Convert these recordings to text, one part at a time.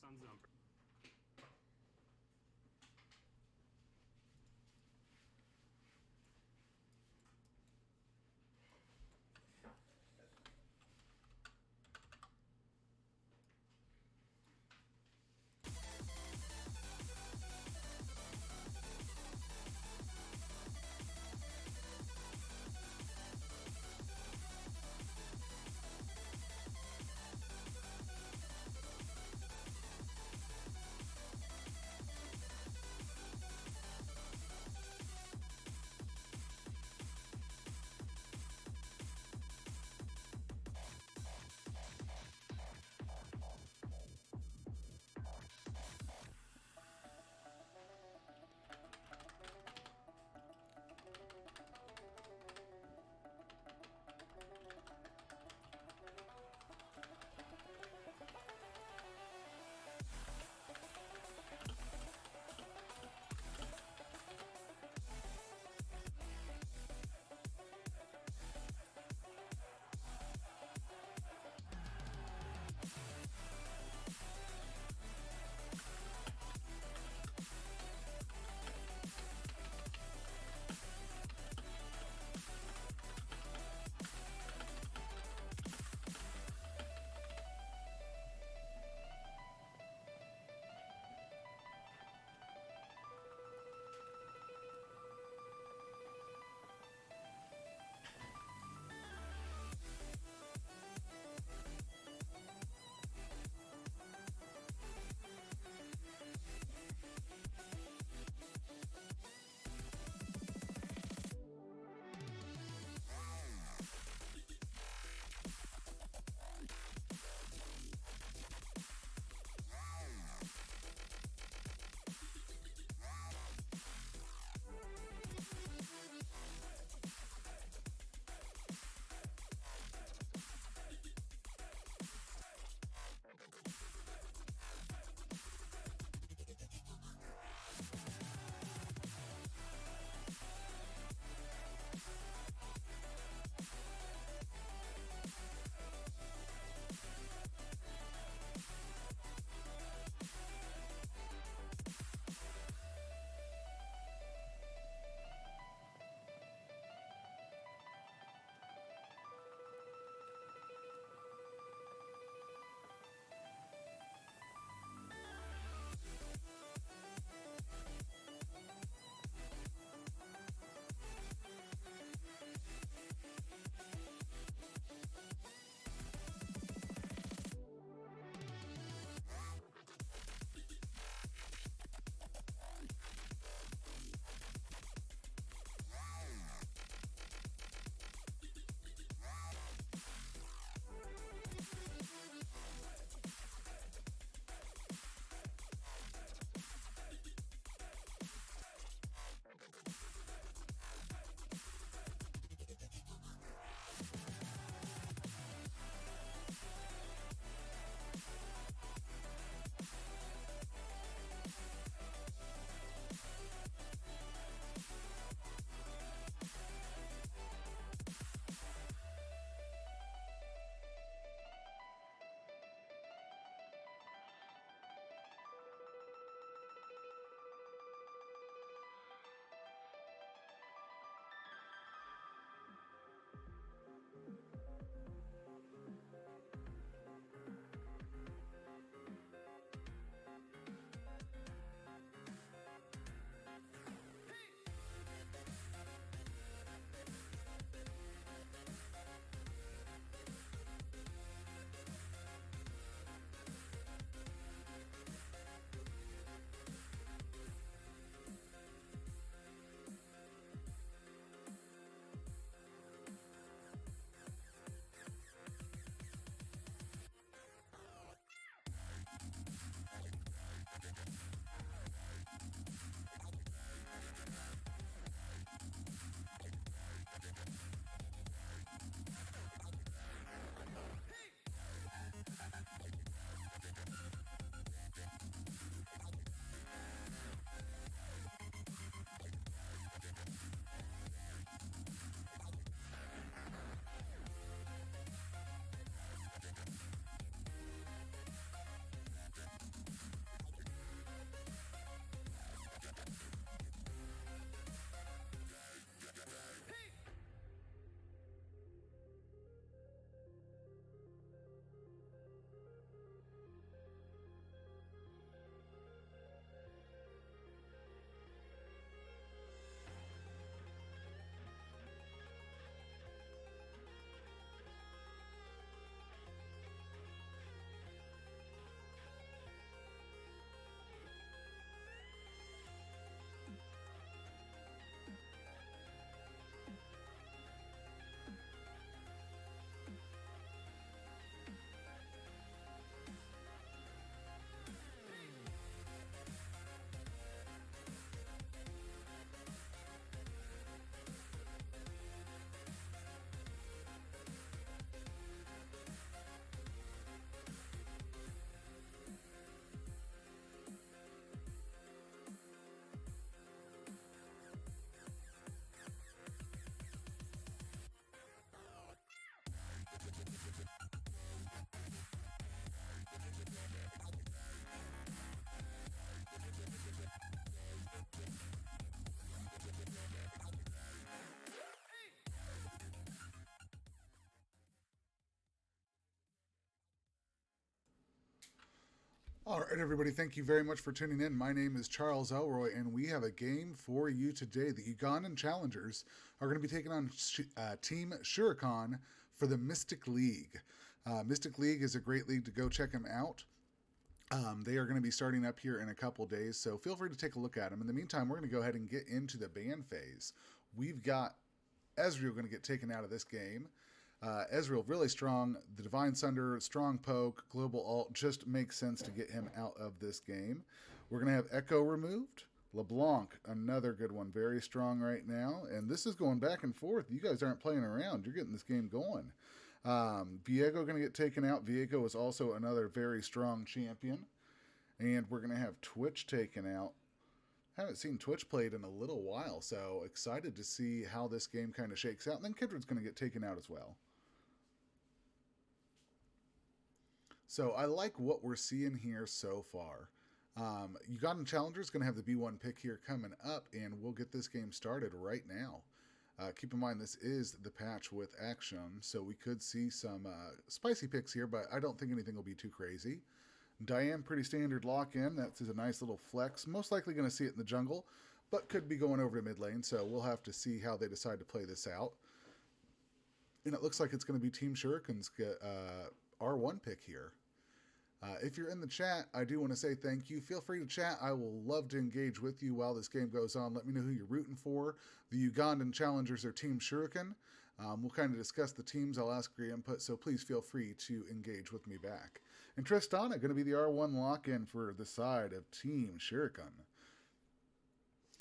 Sun Zumper. All right, everybody, thank you very much for tuning in. My name is Charles Elroy, and we have a game for you today. The Ugandan Challengers are going to be taking on Team Shurikan for the Mystic League. Mystic League is a great league to go check them out. They are going to be starting up here in a couple days, so feel free to take a look at them. In the meantime, we're going to go ahead and get into the ban phase. We've got Ezreal going to get taken out of this game. Ezreal really strong. The Divine Sunder, strong poke, global ult just makes sense to get him out of this game. We're going to have Echo removed. LeBlanc, another good one, very strong right now. And this is going back and forth. You guys aren't playing around. You're getting this game going. Viego going to get taken out. Viego is also another very strong champion. And we're going to have Twitch taken out. Haven't seen Twitch played in a little while, so excited to see how this game kind of shakes out. And then Kindred's going to get taken out as well. So I like what we're seeing here so far. Ugandan Challenger is going to have the B1 pick here coming up, and we'll get this game started right now. Keep in mind, this is the patch with action, so we could see some spicy picks here, but I don't think anything will be too crazy. Diane, pretty standard lock-in. That's a nice little flex. Most likely going to see it in the jungle, but could be going over to mid lane, so we'll have to see how they decide to play this out. And it looks like it's going to be Team Shuriken's R1 pick here. If you're in the chat, I do want to say thank you. Feel free to chat. I will love to engage with you while this game goes on. Let me know who you're rooting for. The Ugandan Challengers are Team Shuriken. We'll kind of discuss the teams. I'll ask for your input, so please feel free to engage with me back. And Tristana going to be the R1 lock-in for the side of Team Shuriken.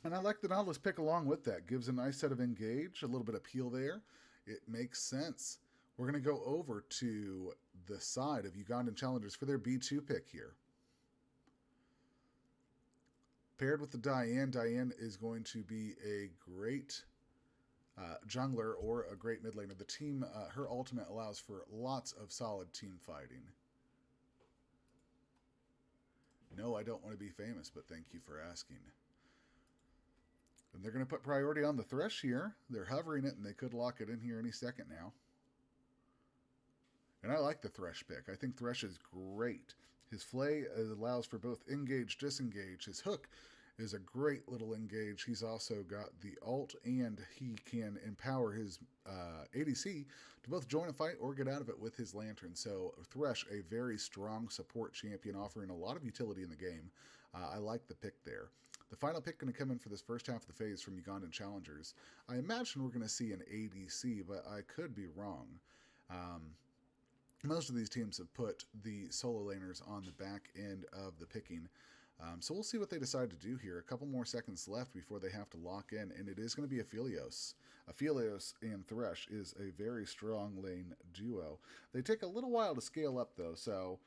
And I like the Nautilus pick along with that. Gives a nice set of engage, a little bit of peel there. It makes sense. We're going to go over to the side of Ugandan Challengers for their B2 pick here. Paired with the Diane, Diane is going to be a great jungler or a great mid laner. The team, her ultimate allows for lots of solid team fighting. No, I don't want to be famous, but thank you for asking. And they're going to put priority on the Thresh here. They're hovering it, and they could lock it in here any second now. And I like the Thresh pick. I think Thresh is great. His Flay allows for both engage, disengage. His hook is a great little engage. He's also got the ult, and he can empower his ADC to both join a fight or get out of it with his lantern. So Thresh, a very strong support champion, offering a lot of utility in the game. I like the pick there. The final pick going to come in for this first half of the phase from Ugandan Challengers. I imagine we're going to see an ADC, but I could be wrong. Most of these teams have put the solo laners on the back end of the picking. So we'll see what they decide to do here. A couple more seconds left before they have to lock in, and it is going to be Aphelios. Aphelios and Thresh is a very strong lane duo. They take a little while to scale up, though, so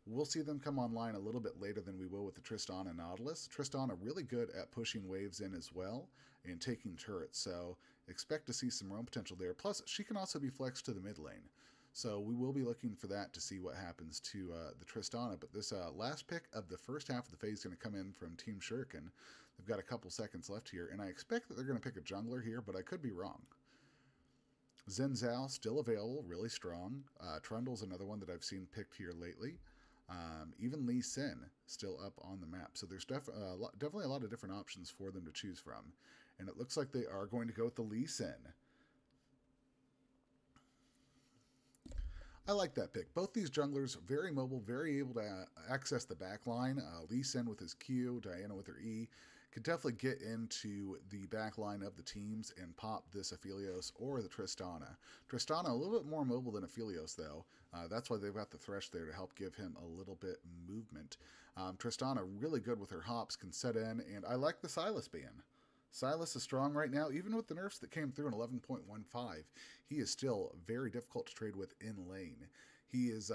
we'll see them come online a little bit later than we will with the Tristana and Nautilus. Tristana really good at pushing waves in as well and taking turrets, so expect to see some roam potential there. Plus, she can also be flexed to the mid lane. So we will be looking for that to see what happens to the Tristana. But this last pick of the first half of the phase is going to come in from Team Shuriken. They've got a couple seconds left here, and I expect that they're going to pick a jungler here, but I could be wrong. Xin Zhao still available, really strong. Trundle's another one that I've seen picked here lately. Even Lee Sin still up on the map. So there's definitely a lot of different options for them to choose from. And it looks like they are going to go with the Lee Sin. I like that pick. Both these junglers, very mobile, very able to access the back line. Lee Sin with his Q, Diana with her E, could definitely get into the back line of the teams and pop this Aphelios or the Tristana. Tristana a little bit more mobile than Aphelios, though. That's why they've got the Thresh there to help give him a little bit movement. Tristana really good with her hops, can set in, and I like the Sylas ban. Sylas is strong right now. Even with the nerfs that came through in 11.15, he is still very difficult to trade with in lane. He's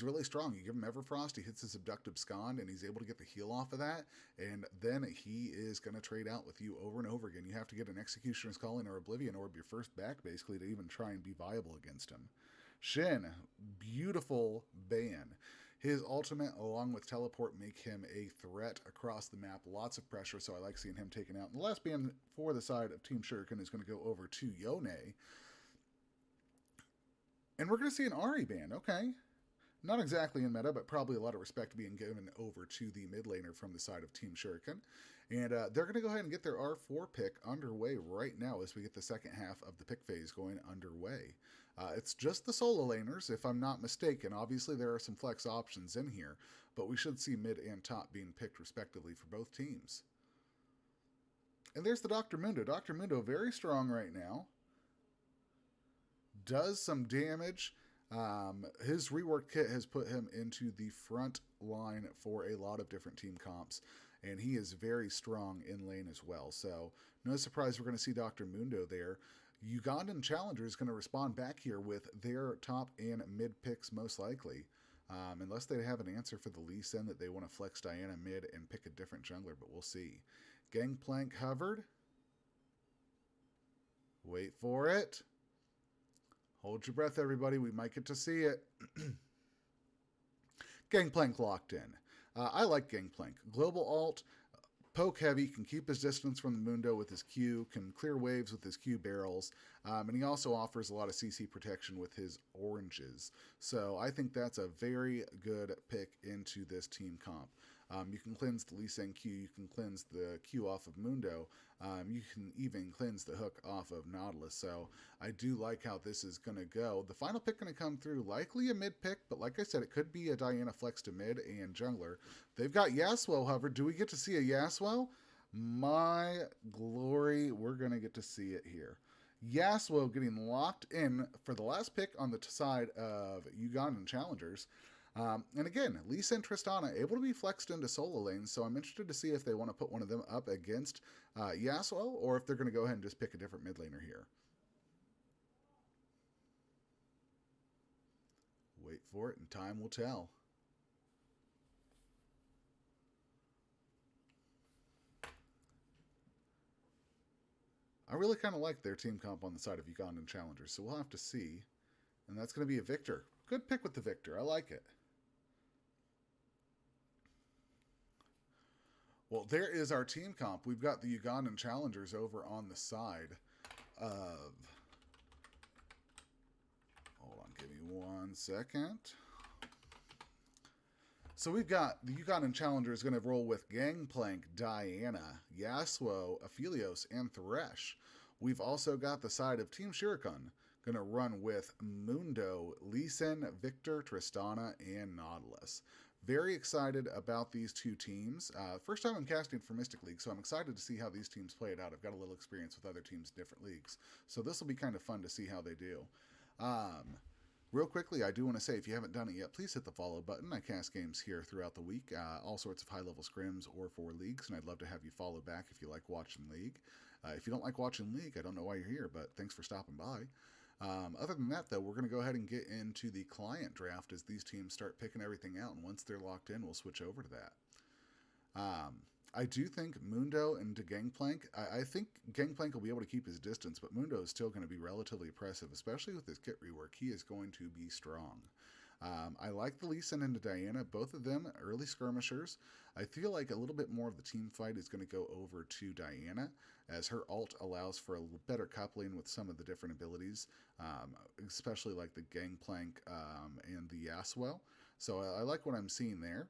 really strong. You give him Everfrost, he hits his Abductive Scond, and he's able to get the heal off of that, and then he is going to trade out with you over and over again. You have to get an Executioner's Calling or Oblivion Orb your first back, basically, to even try and be viable against him. Shin, beautiful ban. His ultimate, along with teleport, make him a threat across the map. Lots of pressure, so I like seeing him taken out. And the last ban for the side of Team Shuriken is going to go over to Yone. And we're going to see an Ahri ban. Okay. Not exactly in meta, but probably a lot of respect being given over to the mid laner from the side of Team Shuriken. And they're going to go ahead and get their R4 pick underway right now as we get the second half of the pick phase going underway. It's just the solo laners, if I'm not mistaken. Obviously, there are some flex options in here, but we should see mid and top being picked respectively for both teams. And there's the Dr. Mundo. Dr. Mundo, very strong right now. Does some damage. His rework kit has put him into the front line for a lot of different team comps, and he is very strong in lane as well. So, no surprise we're going to see Dr. Mundo there. Ugandan Challenger is going to respond back here with their top and mid picks most likely. Unless they have an answer for the Lee Sin that they want to flex Diana mid and pick a different jungler, but we'll see. Gangplank hovered. Wait for it. Hold your breath, everybody. We might get to see it. Gangplank locked in. I like Gangplank. Global alt, poke heavy, can keep his distance from the Mundo with his Q, can clear waves with his Q barrels, and he also offers a lot of CC protection with his oranges. So I think that's a very good pick into this team comp. You can cleanse the Lee Sin Q, you can cleanse the Q off of Mundo, you can even cleanse the hook off of Nautilus, so I do like how this is going to go. The final pick going to come through, likely a mid pick, but like I said, it could be a Diana flex to mid and jungler. They've got Yasuo hovered. Do we get to see a Yasuo? My glory, we're going to get to see it here. Yasuo getting locked in for the last pick on the side of Ugandan Challengers. And again, Lee Sin Tristana able to be flexed into solo lanes, so I'm interested to see if they want to put one of them up against Yasuo, or if they're going to go ahead and just pick a different mid laner here. Wait for it, and time will tell. I really kind of like their team comp on the side of Ugandan Challengers, so we'll have to see. And that's going to be a Victor. Good pick with the Victor. I like it. Well, there is our team comp. We've got the Ugandan Challengers over on the side of... Hold on, give me 1 second. So we've got the Ugandan Challengers going to roll with Gangplank, Diana, Yasuo, Aphelios, and Thresh. We've also got the side of Team Shuriken going to run with Mundo, Lee Sin, Victor, Tristana, and Nautilus. Very excited about these two teams. First time I'm casting for Mystic League, so I'm excited to see how these teams play it out. I've got a little experience with other teams in different leagues, so this will be kind of fun to see how they do. Real quickly, I do want to say, if you haven't done it yet, please hit the follow button. I cast games here throughout the week, all sorts of high-level scrims or for leagues, and I'd love to have you follow back if you like watching League. If you don't like watching League, I don't know why you're here, but thanks for stopping by. Other than that, though, we're going to go ahead and get into the client draft as these teams start picking everything out, and once they're locked in, we'll switch over to that. I do think Mundo into Gangplank, I think Gangplank will be able to keep his distance, but Mundo is still going to be relatively oppressive, especially with his kit rework. He is going to be strong. I like the Lee Sin into Diana, both of them early skirmishers. I feel like a little bit more of the team fight is going to go over to Diana, as her ult allows for a better coupling with some of the different abilities, especially like the Gangplank and the Yasuo. So I like what I'm seeing there.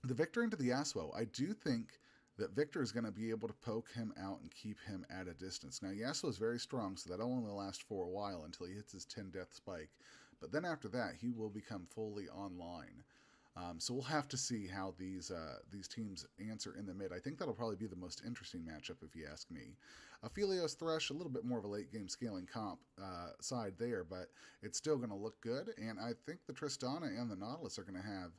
The Victor into the Yasuo, I do think that Victor is going to be able to poke him out and keep him at a distance. Now, Yasuo is very strong, so that'll only last for a while until he hits his 10 death spike. But then after that, he will become fully online. So we'll have to see how these teams answer in the mid. I think that'll probably be the most interesting matchup, if you ask me. Aphelios Thresh, a little bit more of a late-game scaling comp side there, but it's still going to look good. And I think the Tristana and the Nautilus are going to have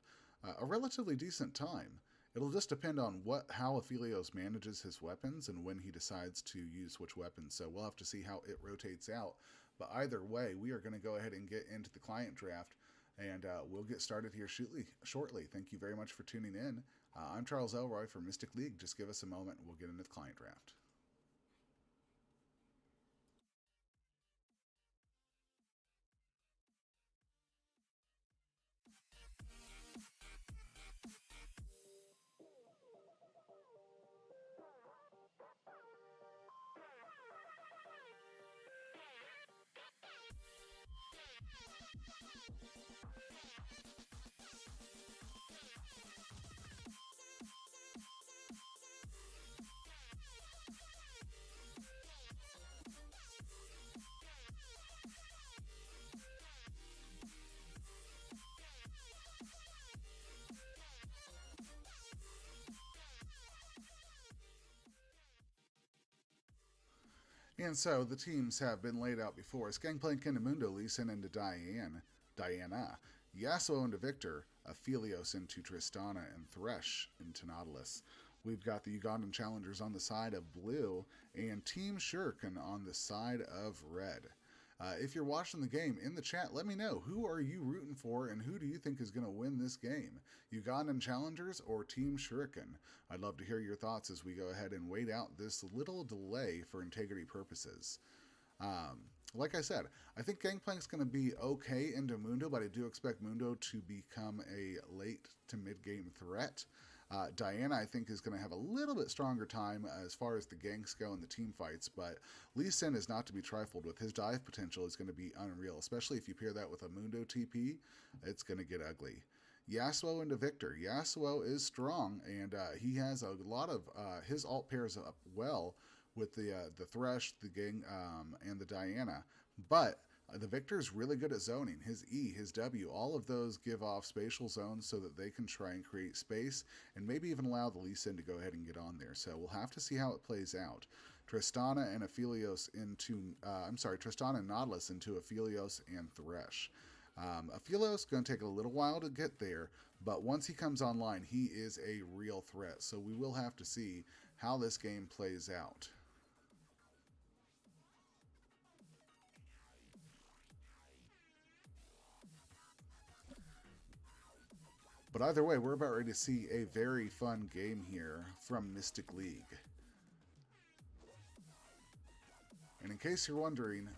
a relatively decent time. It'll just depend on how Aphelios manages his weapons and when he decides to use which weapons. So we'll have to see how it rotates out. But either way, we are going to go ahead and get into the client draft, and we'll get started here shortly. Thank you very much for tuning in. I'm Charles Elroy from Mystic League. Just give us a moment and we'll get into the client draft. And so the teams have been laid out before us. Gangplank into Mundo, Lee Sin into Diana, Yasuo into Victor, Aphelios into Tristana, and Thresh into Nautilus. We've got the Ugandan challengers on the side of blue and Team Shuriken on the side of red. If you're watching the game in the chat, let me know, who are you rooting for and who do you think is going to win this game? Ugandan Challengers or Team Shuriken? I'd love to hear your thoughts as we go ahead and wait out this little delay for integrity purposes. Like I said, I think Gangplank's going to be okay into Mundo, but I do expect Mundo to become a late to mid-game threat. Diana, I think, is going to have a little bit stronger time as far as the ganks go and the team fights, but Lee Sin is not to be trifled with. His dive potential is going to be unreal, especially if you pair that with a Mundo TP. It's going to get ugly. Yasuo into Victor. Yasuo is strong, and he has a lot of his alt pairs up well with the Thresh, the Gang, and the Diana, but the Victor is really good at zoning. His E, his W, all of those give off spatial zones so that they can try and create space and maybe even allow the Lee Sin to go ahead and get on there. So we'll have to see how it plays out. Tristana and Aphelios into, Tristana and Nautilus into Aphelios and Thresh. Aphelios going to take a little while to get there, but once he comes online, he is a real threat. So we will have to see how this game plays out. But either way, we're about ready to see a very fun game here from Mystic League. And in case you're wondering,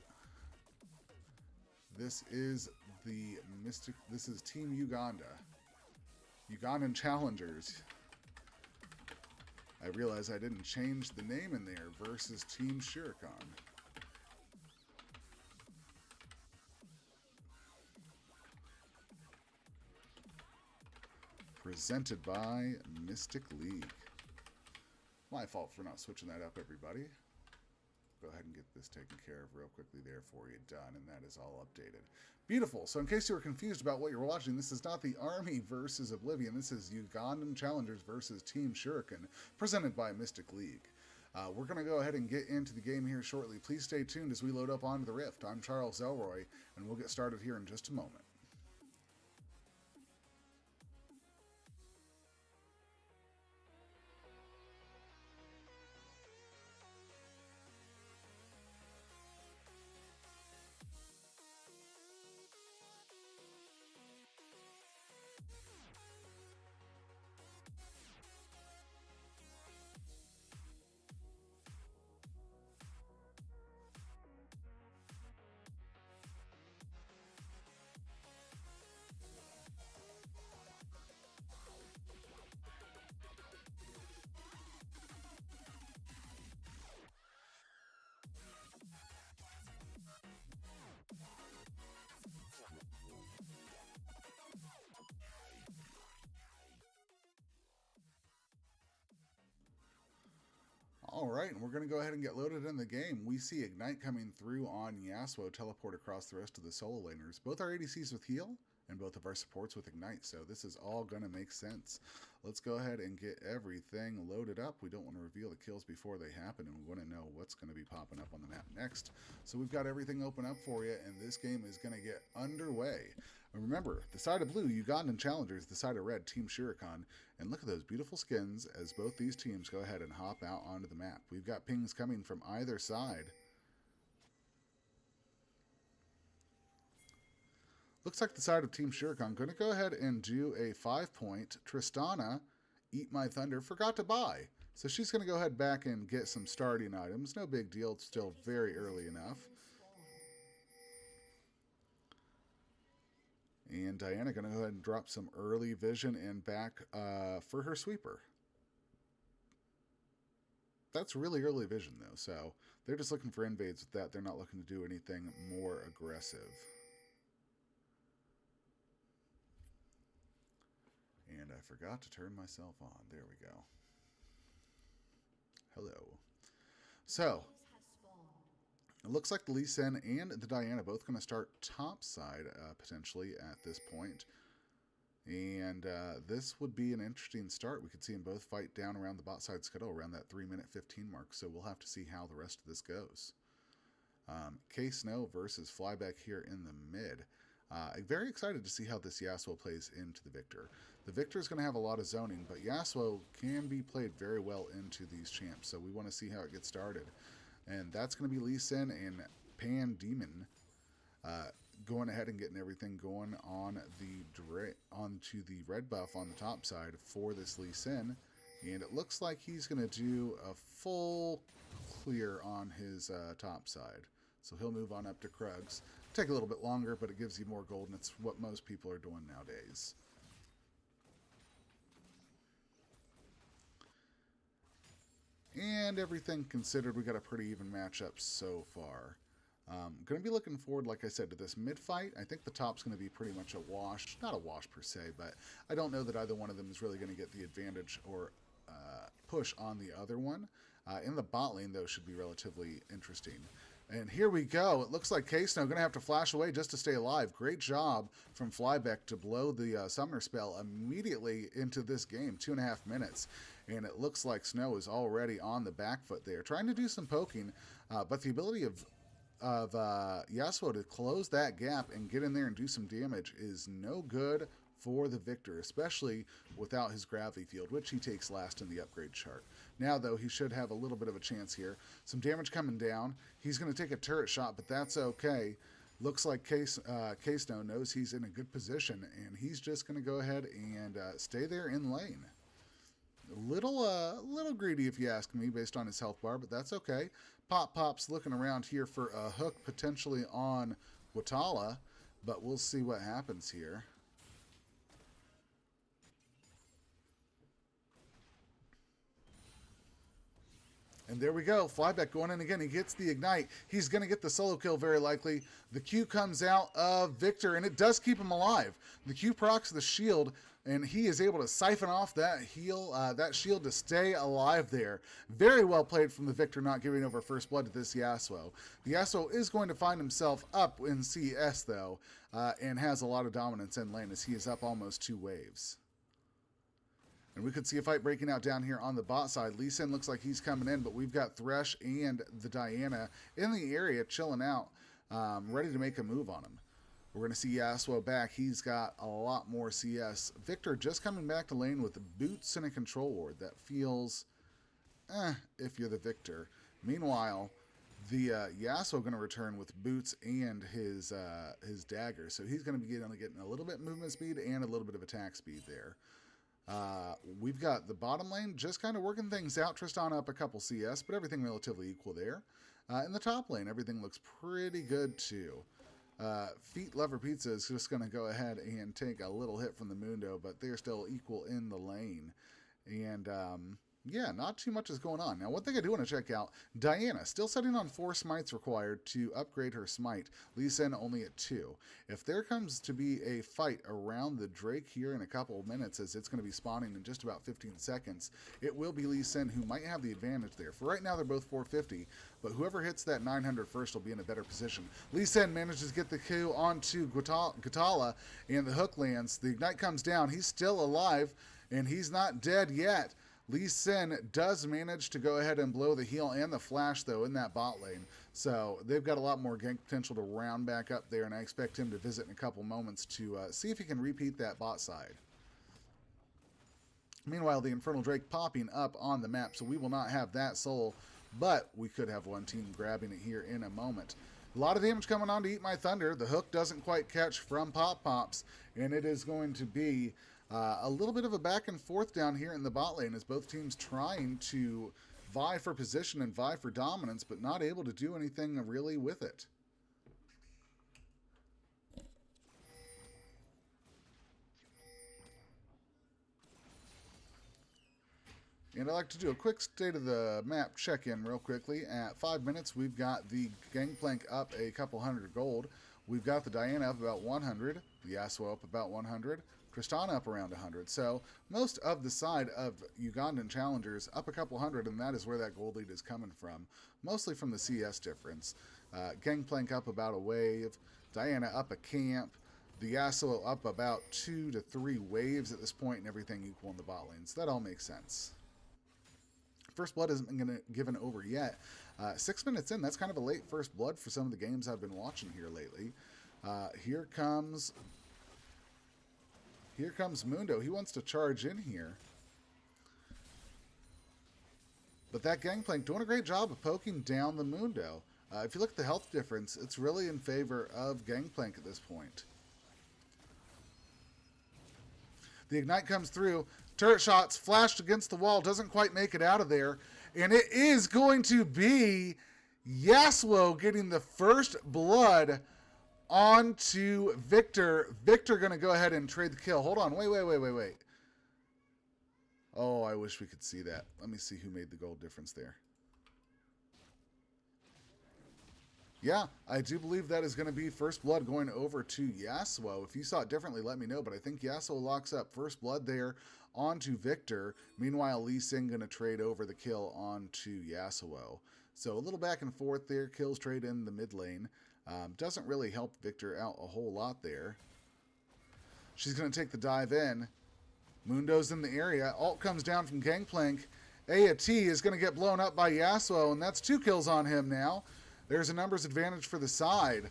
this is Team Uganda. Ugandan Challengers. I realize I didn't change the name in there versus Team Shuriken. Presented by Mystic League. My fault for not switching that up, everybody. Go ahead and get this taken care of real quickly there for you. Done, and that is all updated. Beautiful. So in case you were confused about what you're watching, this is not the Army versus Oblivion. This is Ugandan Challengers versus Team Shuriken, presented by Mystic League. We're going to go ahead and get into the game here shortly. Please stay tuned as we load up onto the Rift. I'm Charles Elroy, and we'll get started here in just a moment. All right, and we're going to go ahead and get loaded in the game. We see Ignite coming through on Yasuo, teleport across the rest of the solo laners. Both our ADCs with heal, and both of our supports with Ignite, so this is all going to make sense. Let's go ahead and get everything loaded up. We don't want to reveal the kills before they happen, and we want to know what's going to be popping up on the map next. So we've got everything open up for you, and this game is going to get underway. And remember, the side of blue, Ugandan Challengers, the side of red, Team Shuriken. And look at those beautiful skins as both these teams go ahead and hop out onto the map. We've got pings coming from either side. Looks like the side of Team Shuriken going to go ahead and do a 5-point. Tristana, Eat My Thunder, forgot to buy. So she's going to go ahead back and get some starting items. No big deal. It's still very early enough. And Diana going to go ahead and drop some early vision and back for her sweeper. That's really early vision, though. So they're just looking for invades with that. They're not looking to do anything more aggressive. And I forgot to turn myself on. There we go. Hello. So it looks like the Lee Sin and the Diana both going to start top side potentially at this point. And this would be an interesting start. We could see them both fight down around the bot side scuttle around that 3-minute 15 mark. So we'll have to see how the rest of this goes. K-Snow versus Flyback here in the mid. Very excited to see how this Yasuo plays into the Victor. The Victor is going to have a lot of zoning, but Yasuo can be played very well into these champs, so we want to see how it gets started. And that's going to be Lee Sin and Pandemon going ahead and getting everything going on onto the red buff on the top side for this Lee Sin. And it looks like he's going to do a full clear on his top side. So he'll move on up to Krugs. Take a little bit longer, but it gives you more gold, and it's what most people are doing nowadays. And everything considered, we got a pretty even matchup so far. Going to be looking forward, like I said, to this mid-fight. I think the top's going to be pretty much a wash. Not a wash per se, but I don't know that either one of them is really going to get the advantage or push on the other one. In the bot lane, though, should be relatively interesting. And here we go. It looks like K-Snow going to have to flash away just to stay alive. Great job from Flyback to blow the Summoner spell immediately into this game. 2.5 minutes. And it looks like Snow is already on the back foot there. Trying to do some poking, but the ability of Yasuo to close that gap and get in there and do some damage is no good for the Victor, especially without his gravity field, which he takes last in the upgrade chart. Now, though, he should have a little bit of a chance here. Some damage coming down. He's going to take a turret shot, but that's okay. Looks like K-Snow knows he's in a good position, and he's just going to go ahead and stay there in lane. A little greedy, if you ask me, based on his health bar, but that's okay. Pop's looking around here for a hook potentially on Watala, but we'll see what happens here. And there we go. Flyback going in again. He gets the ignite. He's going to get the solo kill very likely. The Q comes out of Victor, and it does keep him alive. The Q procs the shield, and he is able to siphon off that shield to stay alive there. Very well played from the Victor, not giving over first blood to this Yasuo. The Yasuo is going to find himself up in CS, though, and has a lot of dominance in lane as he is up almost 2 waves. And we could see a fight breaking out down here on the bot side. Lee Sin looks like he's coming in, but we've got Thresh and the Diana in the area chilling out, ready to make a move on him. We're going to see Yasuo back. He's got a lot more CS. Victor just coming back to lane with boots and a control ward. That feels, if you're the Victor. Meanwhile, the Yasuo going to return with boots and his dagger. So he's going to be getting a little bit movement speed and a little bit of attack speed there. We've got the bottom lane just kind of working things out. Tristan up a couple CS, but everything relatively equal there. In the top lane, everything looks pretty good too. Feet Lover Pizza is just going to go ahead and take a little hit from the Mundo, but they're still equal in the lane. And yeah, not too much is going on. Now, one thing I do want to check out, Diana, still setting on 4 smites required to upgrade her smite. Lee Sin only at 2. If there comes to be a fight around the Drake here in a couple of minutes, as it's going to be spawning in just about 15 seconds, it will be Lee Sin who might have the advantage there. For right now, they're both 450, but whoever hits that 900 first will be in a better position. Lee Sin manages to get the Q onto Gutala, and the hook lands. The ignite comes down. He's still alive, and he's not dead yet. Lee Sin does manage to go ahead and blow the heal and the flash, though, in that bot lane. So they've got a lot more gank potential to round back up there, and I expect him to visit in a couple moments to see if he can repeat that bot side. Meanwhile, the Infernal Drake popping up on the map, so we will not have that soul, but we could have one team grabbing it here in a moment. A lot of damage coming on to Eat My Thunder. The hook doesn't quite catch from Pops, and it is going to be a little bit of a back and forth down here in the bot lane as both teams trying to vie for position and vie for dominance, but not able to do anything really with it. And I'd like to do a quick state of the map check-in real quickly. At 5 minutes, we've got the Gangplank up a couple hundred gold. We've got the Diana up about 100, the Yasuo up about 100, Tristana up around 100. So most of the side of Ugandan challengers up a couple hundred, and that is where that gold lead is coming from. Mostly from the CS difference. Gangplank up about a wave, Diana up a camp, the Yasuo up about 2 to 3 waves at this point, and everything equal in the bot lane. So that all makes sense. First blood isn't given over yet. 6 minutes in, that's kind of a late first blood for some of the games I've been watching here lately. Here comes Mundo. He wants to charge in here. But that Gangplank doing a great job of poking down the Mundo. If you look at the health difference, it's really in favor of Gangplank at this point. The Ignite comes through. Turret shots flashed against the wall. Doesn't quite make it out of there. And it is going to be Yasuo getting the first blood onto Victor. Victor going to go ahead and trade the kill. Hold on. Wait. Oh, I wish we could see that. Let me see who made the gold difference there. Yeah, I do believe that is going to be first blood going over to Yasuo. If you saw it differently, let me know. But I think Yasuo locks up first blood there onto Victor. Meanwhile, Lee Sin going to trade over the kill onto Yasuo. So a little back and forth there. Kills trade in the mid lane. Doesn't really help Victor out a whole lot there. She's going to take the dive in. Mundo's in the area. Ult comes down from Gangplank. AT is going to get blown up by Yasuo, and that's 2 kills on him now. There's a numbers advantage for the side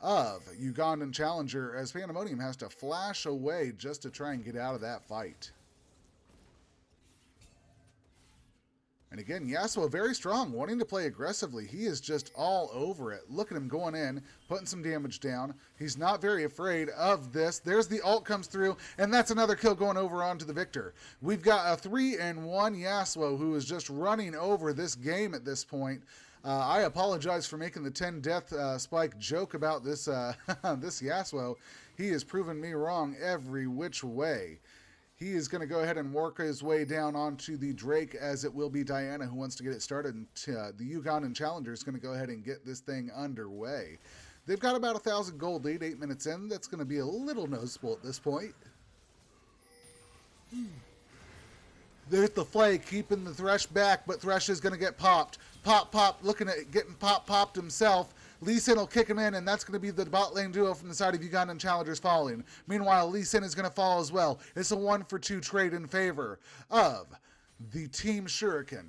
of Ugandan Challenger as Pandemonium has to flash away just to try and get out of that fight. And again, Yasuo very strong, wanting to play aggressively. He is just all over it. Look at him going in, putting some damage down. He's not very afraid of this. There's the ult comes through, and that's another kill going over onto the Victor. We've got a 3-1 Yasuo who is just running over this game at this point. I apologize for making the 10 death spike joke about this this Yasuo. He has proven me wrong every which way. He is going to go ahead and work his way down onto the Drake, as it will be Diana who wants to get it started. And the Ugandan Challenger is going to go ahead and get this thing underway. They've got about 1,000 gold lead, 8 minutes in. That's going to be a little noticeable at this point. There's the Flay keeping the Thresh back, but Thresh is going to get popped. Pop, looking at getting popped himself. Lee Sin will kick him in, and that's going to be the bot lane duo from the side of Ugandan Challengers falling. Meanwhile, Lee Sin is going to fall as well. It's a 1-for-2 trade in favor of the Team Shuriken.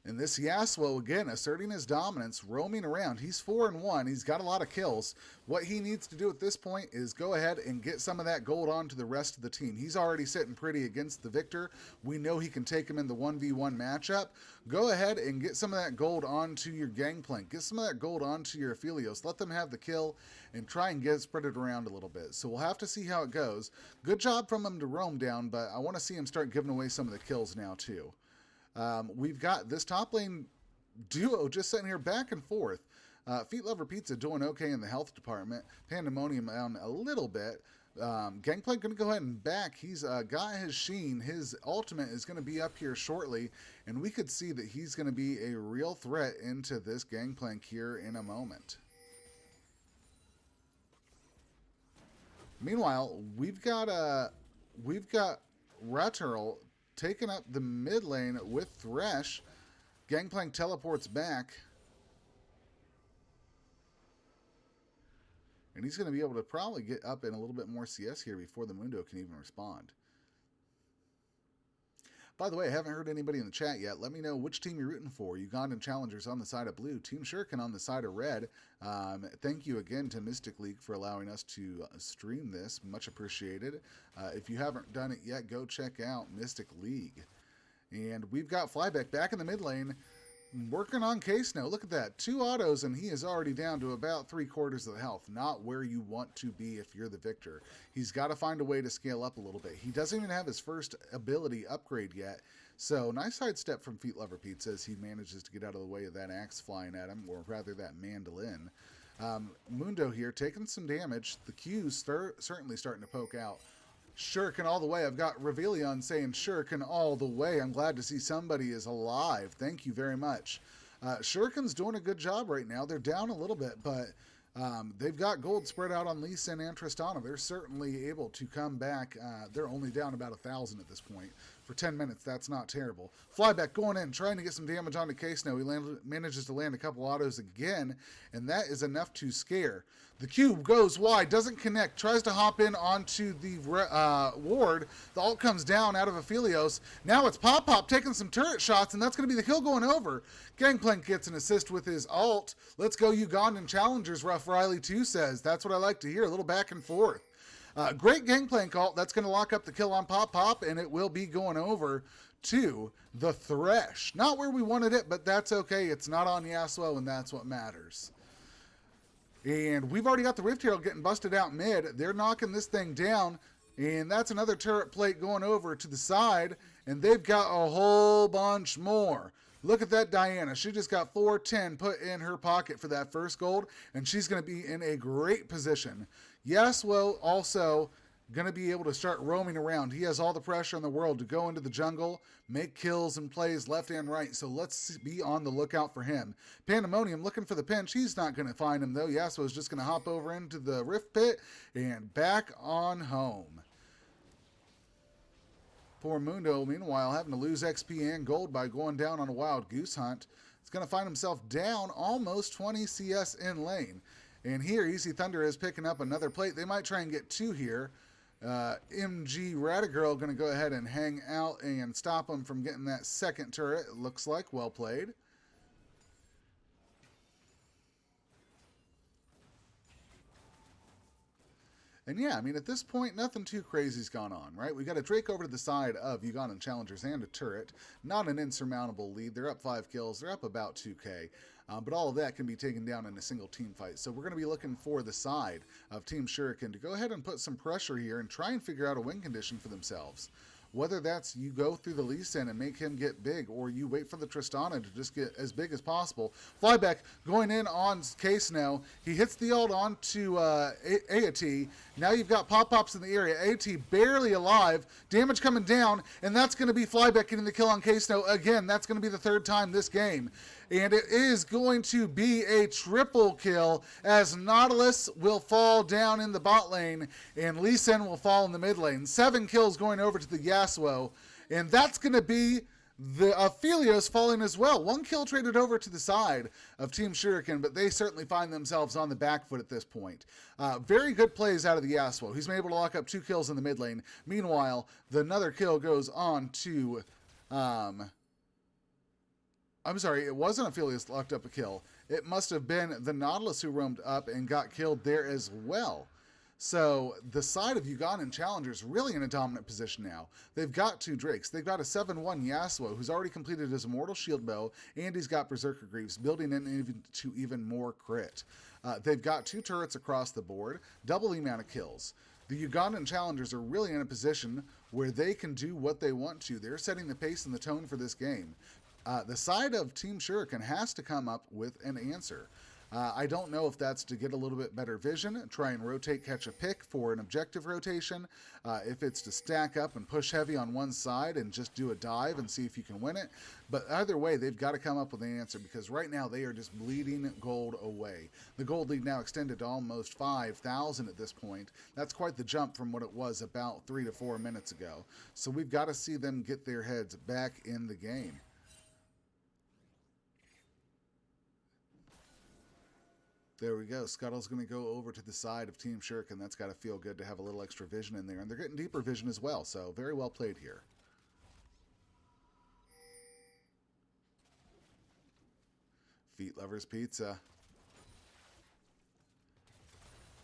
And this Yasuo, again, asserting his dominance, roaming around. He's 4-1. He's got a lot of kills. What he needs to do at this point is go ahead and get some of that gold on to the rest of the team. He's already sitting pretty against the Victor. We know he can take him in the 1v1 matchup. Go ahead and get some of that gold onto your Gangplank. Get some of that gold onto your Aphelios. Let them have the kill and try and get it spread it around a little bit. So we'll have to see how it goes. Good job from him to roam down, but I want to see him start giving away some of the kills now too. We've got this top lane duo just sitting here back and forth. Feet Lover Pizza doing okay in the health department. Pandemonium down a little bit. Gangplank going to go ahead and back. He's got his Sheen. His ultimate is going to be up here shortly, and we could see that he's going to be a real threat into this Gangplank here in a moment. Meanwhile, we've got Raturl taking up the mid lane with Thresh. Gangplank teleports back. And he's going to be able to probably get up in a little bit more CS here before the Mundo can even respond. By the way, I haven't heard anybody in the chat yet. Let me know which team you're rooting for. Ugandan Challengers on the side of blue. Team Shuriken on the side of red. Thank you again to Mystic League for allowing us to stream this. Much appreciated. If you haven't done it yet, go check out Mystic League. And we've got Flyback back in the mid lane, working on Case now. Look at that. 2 autos, and he is already down to about 3/4 of the health. Not where you want to be if you're the Victor. He's got to find a way to scale up a little bit. He doesn't even have his first ability upgrade yet. So, nice sidestep from Feet Lover Pizza as he manages to get out of the way of that axe flying at him, or rather that mandolin. Mundo here taking some damage. The Q's certainly starting to poke out. Shuriken all the way. I've got Revelion saying Shuriken all the way. I'm glad to see somebody is alive. Thank you very much. Shuriken's doing a good job right now. They're down a little bit, but They've got gold spread out on Lee Sin and Tristana. They're certainly able to come back. They're only down about 1,000 at this point. For 10 minutes, that's not terrible. Flyback going in, trying to get some damage onto Case now. He manages to land a couple autos again, and that is enough to scare. The cube goes wide, doesn't connect, tries to hop in onto the ward. The ult comes down out of Aphelios. Now it's Pop Pop taking some turret shots, and that's going to be the kill going over. Gangplank gets an assist with his ult. Let's go Ugandan challengers, Rough Riley 2 says. That's what I like to hear, a little back and forth. Great Gangplank ult. That's going to lock up the kill on Pop Pop, and it will be going over to the Thresh. Not where we wanted it, but that's okay. It's not on Yasuo, and that's what matters. And we've already got the Rift Herald getting busted out mid. They're knocking this thing down, and that's another turret plate going over to the side, and they've got a whole bunch more. Look at that Diana. She just got 410 put in her pocket for that first gold, and she's going to be in a great position. Yasuo also going to be able to start roaming around. He has all the pressure in the world to go into the jungle, make kills and plays left and right. So let's be on the lookout for him. Pandemonium looking for the pinch. He's not going to find him, though. Yasuo is just going to hop over into the Rift Pit and back on home. Poor Mundo, meanwhile, having to lose XP and gold by going down on a wild goose hunt. He's going to find himself down almost 20 CS in lane. And here, Easy Thunder is picking up another plate. They might try and get two here. MG Radagirl going to go ahead and hang out and stop him from getting that second turret. It looks like well played. And yeah, I mean, at this point, nothing too crazy's gone on, right? We got a Drake over to the side of Ugandan challengers and a turret. Not an insurmountable lead. They're up 5 kills. They're up about 2k. But all of that can be taken down in a single team fight. So we're going to be looking for the side of Team Shuriken to go ahead and put some pressure here and try and figure out a win condition for themselves. Whether that's you go through the Lee Sin and make him get big, or you wait for the Tristana to just get as big as possible. Flyback going in on Case now. He hits the ult onto AT. Now you've got Pop-Pops in the area. AT barely alive. Damage coming down, and that's going to be Flyback getting the kill on Case now. Again, that's going to be the third time this game. And it is going to be a triple kill as Nautilus will fall down in the bot lane and Lee Sin will fall in the mid lane. 7 kills going over to the Yasuo. And that's going to be the Aphelios falling as well. 1 kill traded over to the side of Team Shuriken, but they certainly find themselves on the back foot at this point. Very good plays out of the Yasuo. He's been able to lock up 2 kills in the mid lane. Meanwhile, another kill goes on to... I'm sorry, it wasn't Aphelios locked up a kill. It must have been the Nautilus who roamed up and got killed there as well. So the side of Ugandan challengers really in a dominant position now. They've got 2 Drakes. They've got a 7-1 Yasuo who's already completed his Immortal Shield Bow, and he's got Berserker Greaves, building into even more crit. They've got 2 turrets across the board, double the amount of kills. The Ugandan challengers are really in a position where they can do what they want to. They're setting the pace and the tone for this game. The side of Team Shuriken has to come up with an answer. I don't know if that's to get a little bit better vision, try and rotate, catch a pick for an objective rotation, if it's to stack up and push heavy on one side and just do a dive and see if you can win it. But either way, they've got to come up with an answer because right now they are just bleeding gold away. The gold lead now extended to almost 5,000 at this point. That's quite the jump from what it was about 3 to 4 minutes ago. So we've got to see them get their heads back in the game. There we go. Scuttle's going to go over to the side of Team Shuriken. That's got to feel good to have a little extra vision in there. And they're getting deeper vision as well, so very well played here. Feet Lovers Pizza.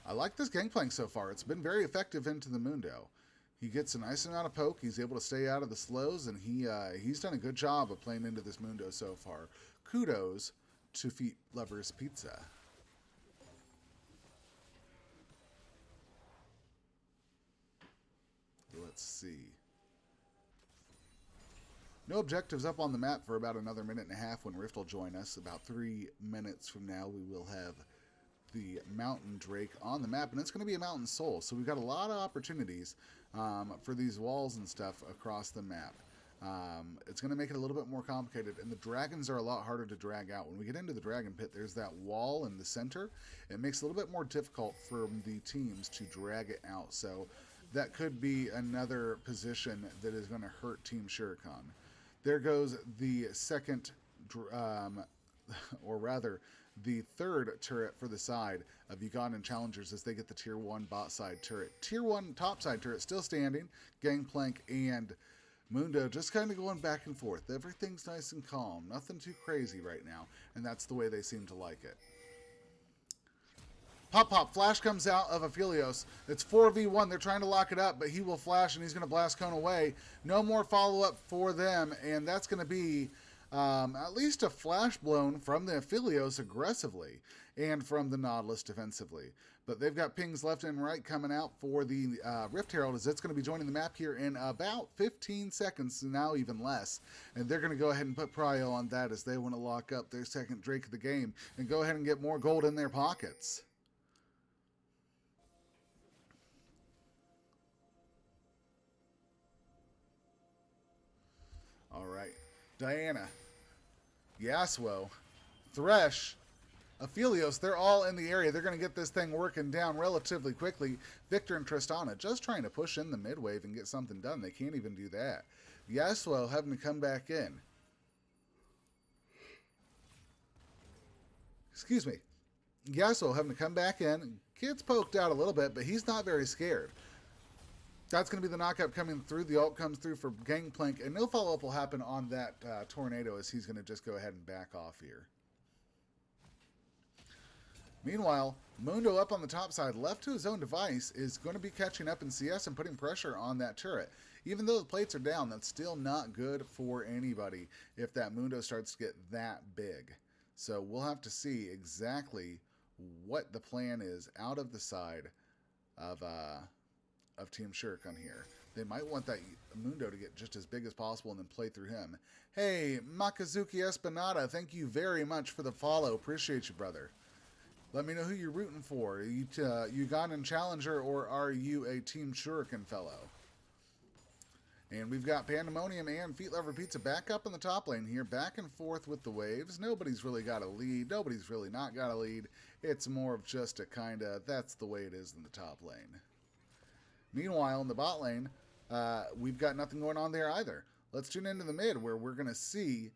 I like this Gangplank so far. It's been very effective into the Mundo. He gets a nice amount of poke. He's able to stay out of the slows, and he's done a good job of playing into this Mundo so far. Kudos to Feet Lovers Pizza. Let's see. No objectives up on the map for about another minute and a half when Rift will join us. About 3 minutes from now, we will have the Mountain Drake on the map, and it's going to be a Mountain Soul. So we've got a lot of opportunities for these walls and stuff across the map. It's going to make it a little bit more complicated, and the dragons are a lot harder to drag out. When we get into the dragon pit, there's that wall in the center. It makes it a little bit more difficult for the teams to drag it out, so that could be another position that is going to hurt Team Shuriken. There goes the second, or rather, the third turret for the side of Ugandan Challengers as they get the Tier 1 bot side turret. Tier 1 top side turret still standing. Gangplank and Mundo just kind of going back and forth. Everything's nice and calm. Nothing too crazy right now. And that's the way they seem to like it. Pop Pop, flash comes out of Aphelios. It's 4v1. They're trying to lock it up, but he will flash and he's going to blast cone away. No more follow-up for them, and that's going to be at least a flash blown from the Aphelios aggressively and from the Nautilus defensively. But they've got pings left and right coming out for the Rift Herald as it's going to be joining the map here in about 15 seconds, now even less. And they're going to go ahead and put prio on that as they want to lock up their second Drake of the game and go ahead and get more gold in their pockets. All right. Diana, Yasuo, Thresh, Aphelios, they're all in the area. They're going to get this thing working down relatively quickly. Victor and Tristana just trying to push in the mid wave and get something done. They can't even do that. Yasuo having to come back in. Excuse me. Yasuo having to come back in. Gets poked out a little bit, but he's not very scared. That's going to be the knockup coming through. The ult comes through for Gangplank, and no follow-up will happen on that tornado as he's going to just go ahead and back off here. Meanwhile, Mundo up on the top side, left to his own device, is going to be catching up in CS and putting pressure on that turret. Even though the plates are down, that's still not good for anybody if that Mundo starts to get that big. So we'll have to see exactly what the plan is out of the side of Team Shuriken here. They might want that Mundo to get just as big as possible and then play through him. Hey, Makazuki Espinada, thank you very much for the follow. Appreciate you, brother. Let me know who you're rooting for. Are you Ugandan Challenger or are you a Team Shuriken fellow? And we've got Pandemonium and Feet Lover Pizza back up in the top lane here, back and forth with the waves. Nobody's really got a lead. Nobody's really not got a lead. It's more of just a kind of, that's the way it is in the top lane. Meanwhile, in the bot lane, we've got nothing going on there either. Let's tune into the mid where we're going to see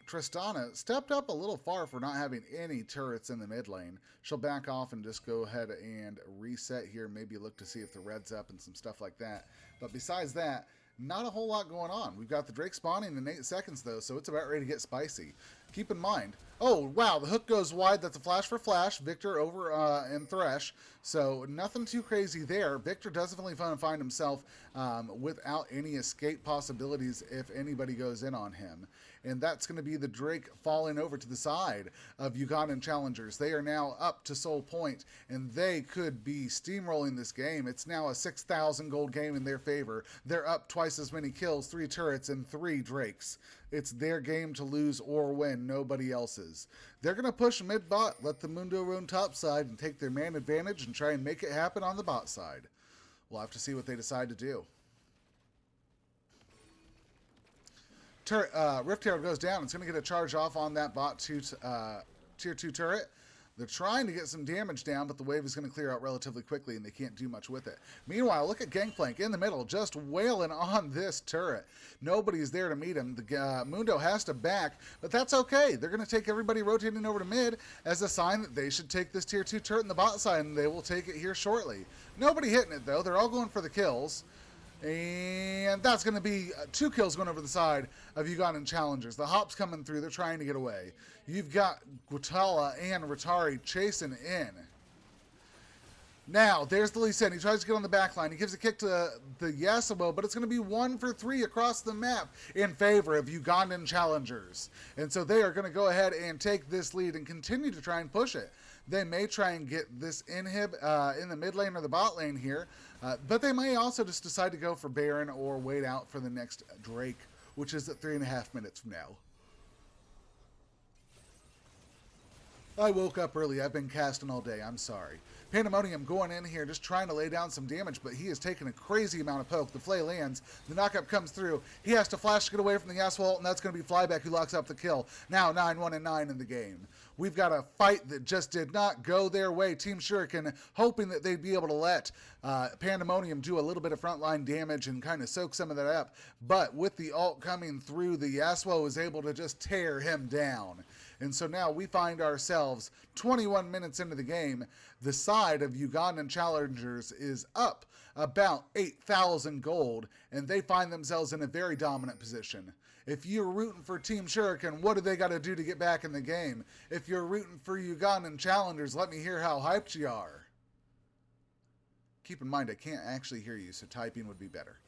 Tristana stepped up a little far for not having any turrets in the mid lane. She'll back off and just go ahead and reset here. Maybe look to see if the red's up and some stuff like that. But besides that, not a whole lot going on. We've got the Drake spawning in 8 seconds, though, so it's about ready to get spicy. Keep in mind, oh, wow, the hook goes wide. That's a flash for Flash. Victor over in Thresh, so nothing too crazy there. Victor does definitely find himself without any escape possibilities if anybody goes in on him. And that's going to be the Drake falling over to the side of Ugandan Challengers. They are now up to Soul Point, and they could be steamrolling this game. It's now a 6,000 gold game in their favor. They're up twice as many kills, 3 turrets, and 3 Drakes. It's their game to lose or win, nobody else's. They're going to push mid-bot, let the Mundo run top side, and take their man advantage and try and make it happen on the bot side. We'll have to see what they decide to do. Rift Herald goes down. It's going to get a charge off on that bot tier 2 turret. They're trying to get some damage down, but the wave is going to clear out relatively quickly, and they can't do much with it. Meanwhile, look at Gangplank in the middle, just wailing on this turret. Nobody's there to meet him. The Mundo has to back, but that's okay. They're going to take everybody rotating over to mid as a sign that they should take this tier 2 turret in the bot side, and they will take it here shortly. Nobody hitting it, though. They're all going for the kills. And that's going to be 2 kills going over the side of Ugandan Challengers. The Hop's coming through. They're trying to get away. You've got Guatala and Ratari chasing in. Now, there's the Lee Sin. He tries to get on the back line. He gives a kick to the Yasuo, but it's going to be 1 for 3 across the map in favor of Ugandan Challengers. And so they are going to go ahead and take this lead and continue to try and push it. They may try and get this inhib in the mid lane or the bot lane here, but they may also just decide to go for Baron or wait out for the next Drake, which is at 3.5 minutes from now. I woke up early. I've been casting all day. I'm sorry. Pandemonium going in here, just trying to lay down some damage, but he is taking a crazy amount of poke. The Flay lands, the knockup comes through. He has to flash to get away from the Yasuo, and that's going to be Flyback who locks up the kill. Now 9-1-9 in the game. We've got a fight that just did not go their way. Team Shuriken hoping that they'd be able to let Pandemonium do a little bit of frontline damage and kind of soak some of that up. But with the ult coming through, the Yasuo is able to just tear him down. And so now we find ourselves 21 minutes into the game. The side of Ugandan Challengers is up about 8,000 gold, and they find themselves in a very dominant position. If you're rooting for Team Shuriken, what do they got to do to get back in the game? If you're rooting for Ugandan Challengers, let me hear how hyped you are. Keep in mind, I can't actually hear you, so typing would be better.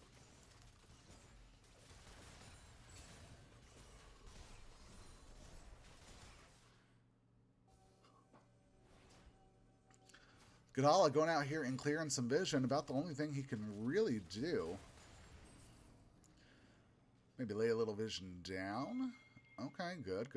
Godala going out here and clearing some vision, about the only thing he can really do. Maybe lay a little vision down. Okay, good.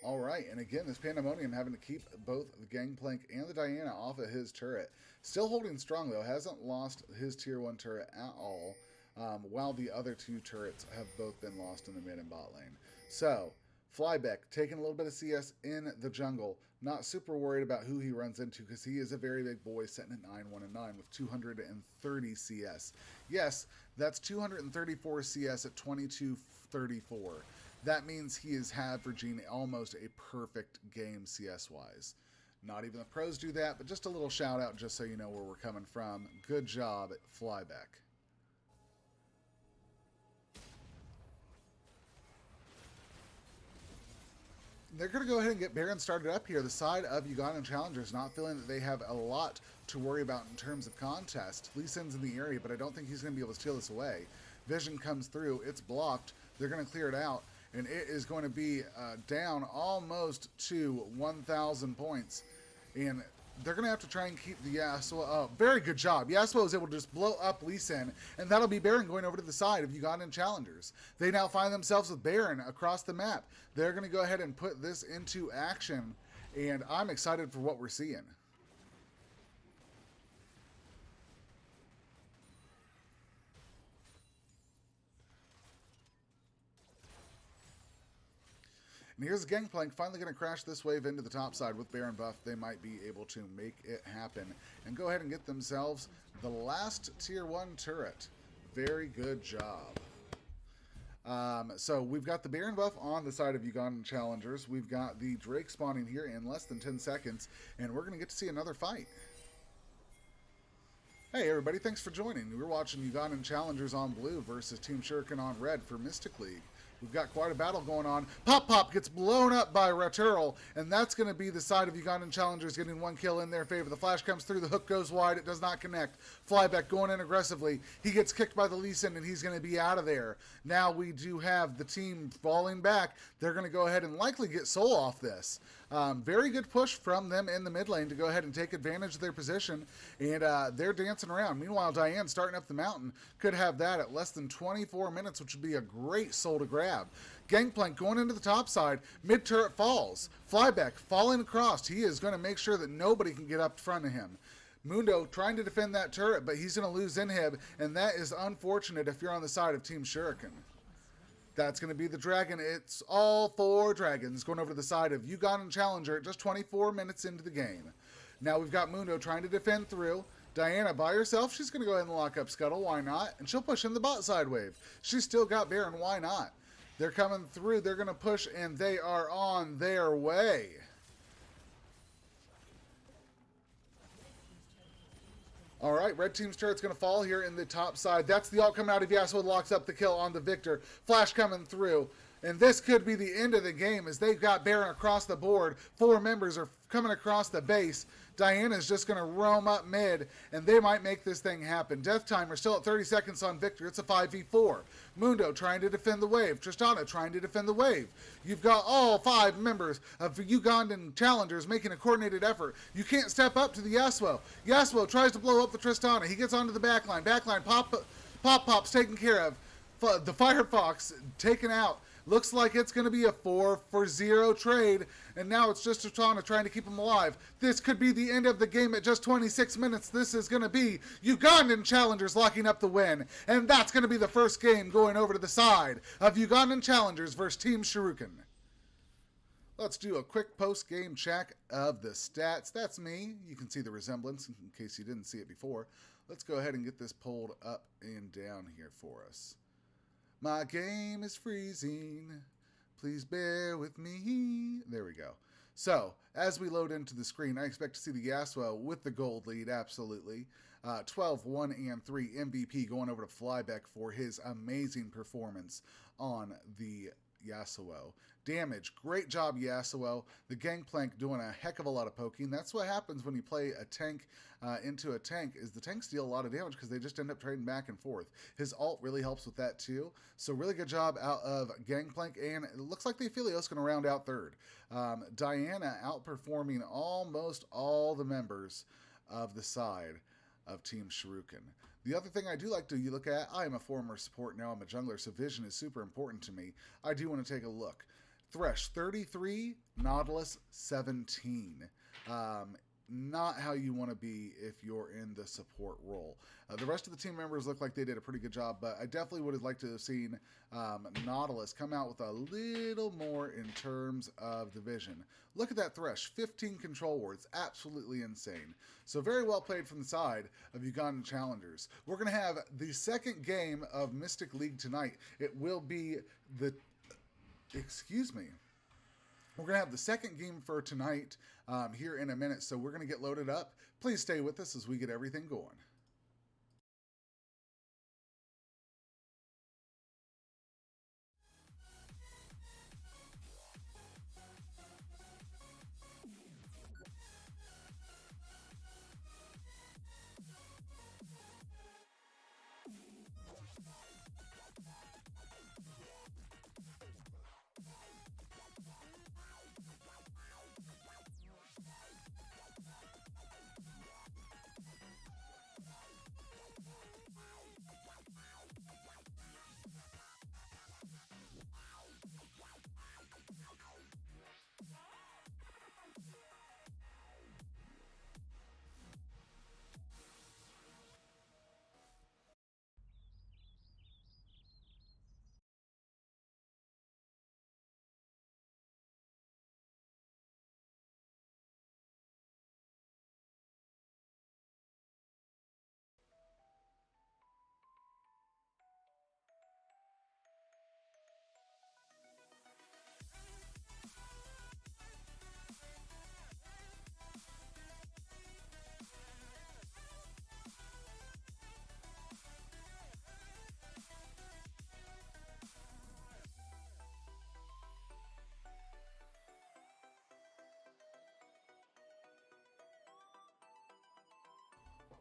All right, and again, this Pandemonium having to keep both the Gangplank and the Diana off of his turret. Still holding strong, though. Hasn't lost his Tier 1 turret at all, while the other two turrets have both been lost in the mid and bot lane. So, Flybeck taking a little bit of CS in the jungle. Not super worried about who he runs into because he is a very big boy sitting at 9-1-9 with 230 CS. Yes, that's 234 CS at 2234. That means he is averaging almost a perfect game CS-wise. Not even the pros do that, but just a little shout out just so you know where we're coming from. Good job at Flyback. They're going to go ahead and get Baron started up here. The side of Ugandan Challengers not feeling that they have a lot to worry about in terms of contest. Lee Sin's in the area, but I don't think he's going to be able to steal this away. Vision comes through. It's blocked. They're going to clear it out. And it is going to be down almost to 1,000 points. And they're going to have to try and keep the Yasuo. Oh, very good job. Yasuo is able to just blow up Lee Sin. And that'll be Baron going over to the side of Ugandan Challengers. They now find themselves with Baron across the map. They're going to go ahead and put this into action. And I'm excited for what we're seeing. And here's the Gangplank finally going to crash this wave into the top side with Baron buff. They might be able to make it happen and go ahead and get themselves the last Tier 1 turret. Very good job. So we've got the Baron buff on the side of Ugandan Challengers. We've got the Drake spawning here in less than 10 seconds, and we're going to get to see another fight. Hey everybody, thanks for joining. We're watching Ugandan Challengers on blue versus Team Shuriken on red for Mystic League. We've got quite a battle going on. Pop gets blown up by Raturl, and that's going to be the side of Ugandan Challengers getting one kill in their favor. The flash comes through, the hook goes wide, it does not connect. Flyback going in aggressively. He gets kicked by the Lee Sin, and he's going to be out of there. Now we do have the team falling back. They're going to go ahead and likely get Soul off this. Very good push from them in the mid lane to go ahead and take advantage of their position, and they're dancing around. Meanwhile, Diane starting up the mountain could have that at less than 24 minutes, which would be a great soul to grab. Gangplank going into the top side, mid turret falls. Flyback falling across. He is going to make sure that nobody can get up in front of him. Mundo trying to defend that turret, but he's going to lose inhib, and that is unfortunate if you're on the side of Team Shuriken. That's going to be the dragon. It's all 4 dragons going over to the side of Ugandan Challenger at just 24 minutes into the game. Now we've got Mundo trying to defend through. Diana by herself. She's going to go ahead and lock up Scuttle. Why not? And she'll push in the bot side wave. She's still got Baron. Why not? They're coming through. They're going to push, and they are on their way. All right, red team's turret's going to fall here in the top side. That's the ult coming out of Yasuo, locks up the kill on the Victor. Flash coming through. And this could be the end of the game as they've got Baron across the board. 4 members are coming across the base. Diana's just going to roam up mid, and they might make this thing happen. Death Timer still at 30 seconds on Victor. It's a 5v4. Mundo trying to defend the wave. Tristana trying to defend the wave. You've got all 5 members of Ugandan challengers making a coordinated effort. You can't step up to the Yasuo. Yasuo tries to blow up the Tristana. He gets onto the backline. Backline Pop's taken care of. The Firefox taken out. Looks like it's going to be a 4-for-0 trade, and now it's just Tristana trying to keep him alive. This could be the end of the game at just 26 minutes. This is going to be Ugandan challengers locking up the win, and that's going to be the first game going over to the side of Ugandan challengers versus Team Shuriken. Let's do a quick post-game check of the stats. That's me. You can see the resemblance in case you didn't see it before. Let's go ahead and get this pulled up and down here for us. My game is freezing. Please bear with me. There we go. So, as we load into the screen, I expect to see the Yasuo with the gold lead, absolutely. 12, 1, and 3 MVP going over to Flybeck for his amazing performance on the Yasuo. Damage, great job Yasuo. The Gangplank doing a heck of a lot of poking. That's what happens when you play a tank into a tank, is the tanks deal a lot of damage because they just end up trading back and forth. His ult really helps with that too. So really good job out of Gangplank, and it looks like the Aphelios going to round out third. Diana outperforming almost all the members of the side of Team Shuriken. The other thing I do like to look at, I am a former support, now I'm a jungler, so vision is super important to me. I do want to take a look. Thresh 33, Nautilus 17. Not how you want to be if you're in the support role. The rest of the team members look like they did a pretty good job, but I definitely would have liked to have seen Nautilus come out with a little more in terms of the vision. Look at that Thresh, 15 control wards, absolutely insane. So very well played from the side of Ugandan challengers. We're going to have the second game of Mystic League tonight. It will be the... Excuse me. We're going to have the second game for tonight here in a minute, so we're going to get loaded up. Please stay with us as we get everything going.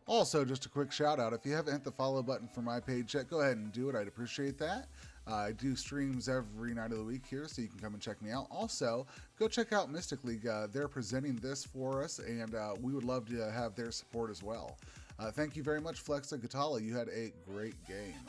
Also, just a quick shout out, if you haven't hit the follow button for my page yet, go ahead and do it. I'd appreciate that. I do streams every night of the week here, so you can come and check me out. Also, go check out Mystic League. They're presenting this for us, and we would love to have their support as well. Thank you very much, Flexa Gatala. You had a great game.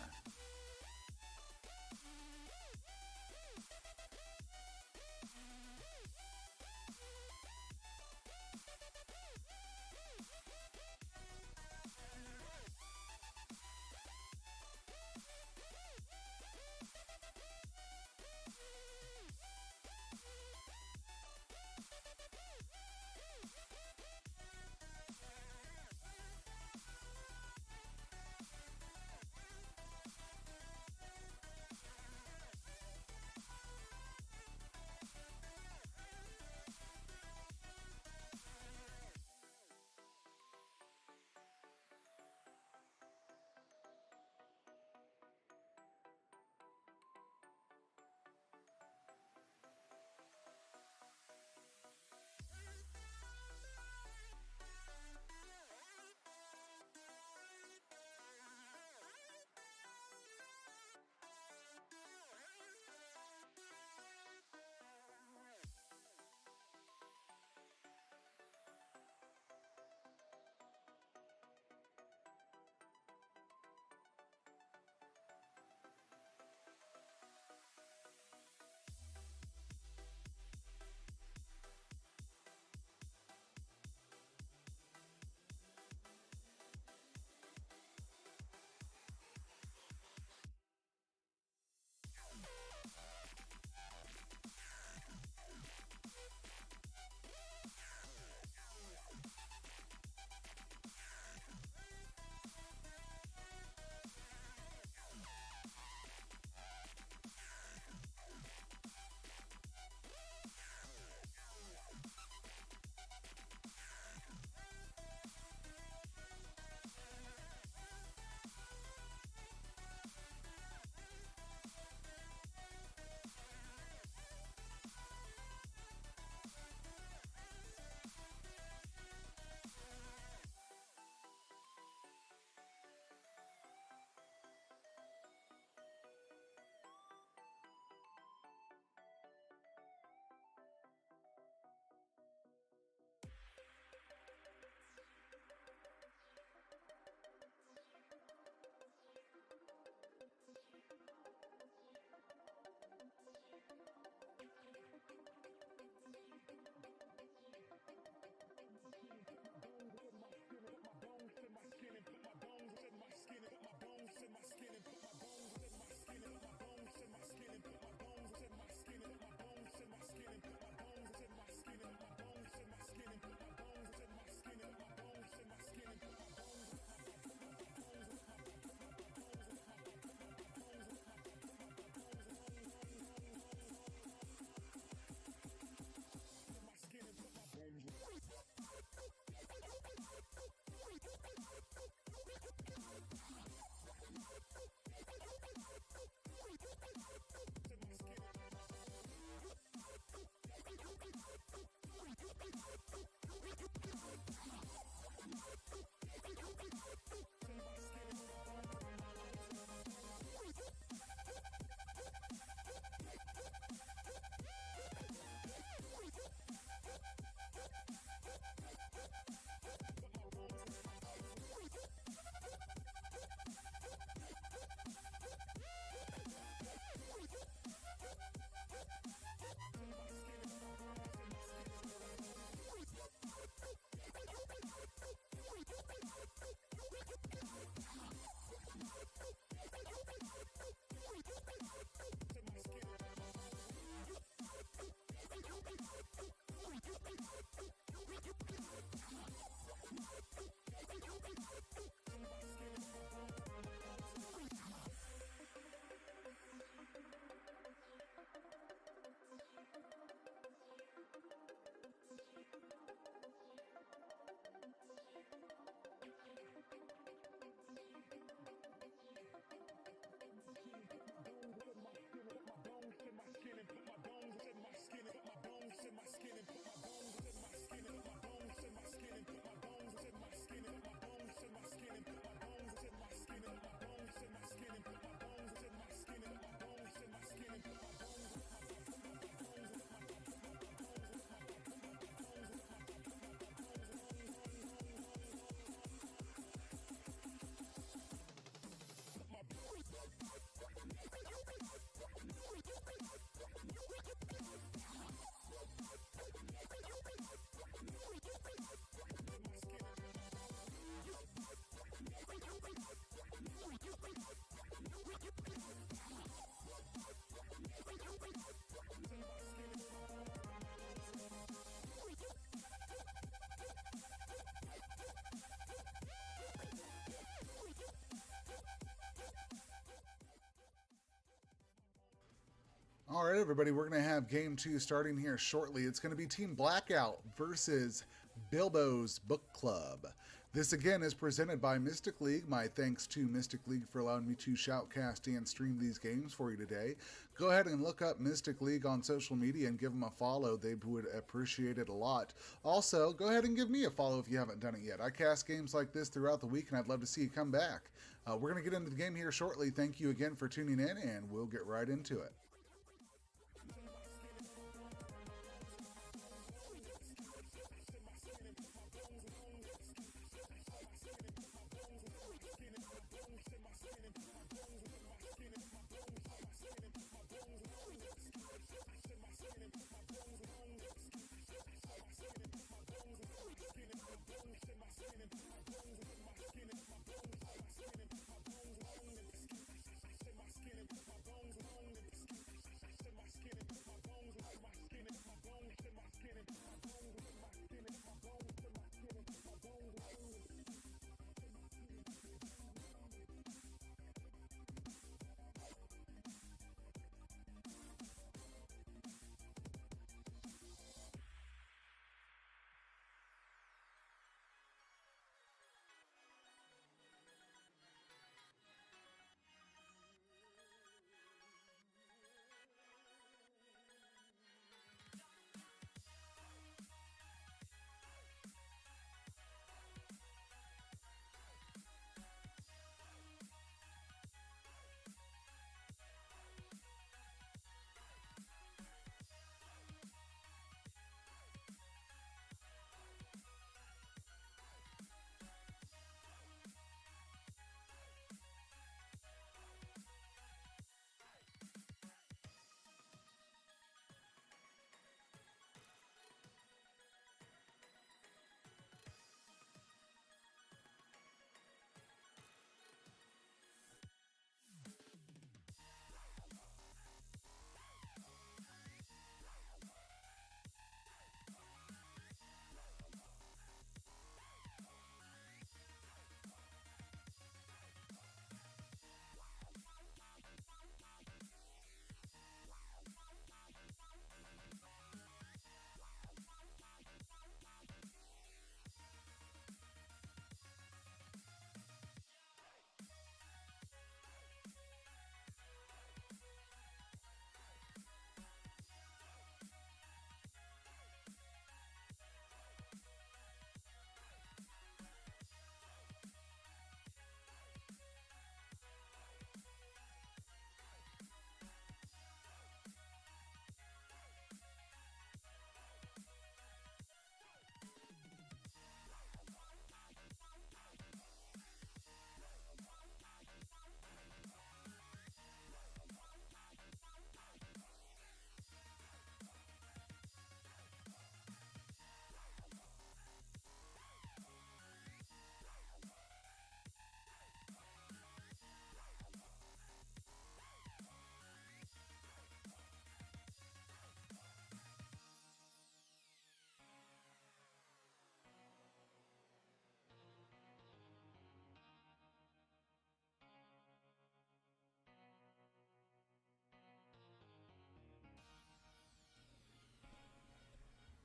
right, everybody, we're going to have game 2 starting here shortly. It's going to be Team Blackout versus Bilbo's Book Club. This again is presented by Mystic League. My thanks to Mystic League for allowing me to shoutcast and stream these games for you today. Go ahead and look up Mystic League on social media and give them a follow. They would appreciate it a lot. Also, go ahead and give me a follow if you haven't done it yet. I cast games like this throughout the week, and I'd love to see you come back. We're going to get into the game here shortly. Thank you again for tuning in, and we'll get right into it.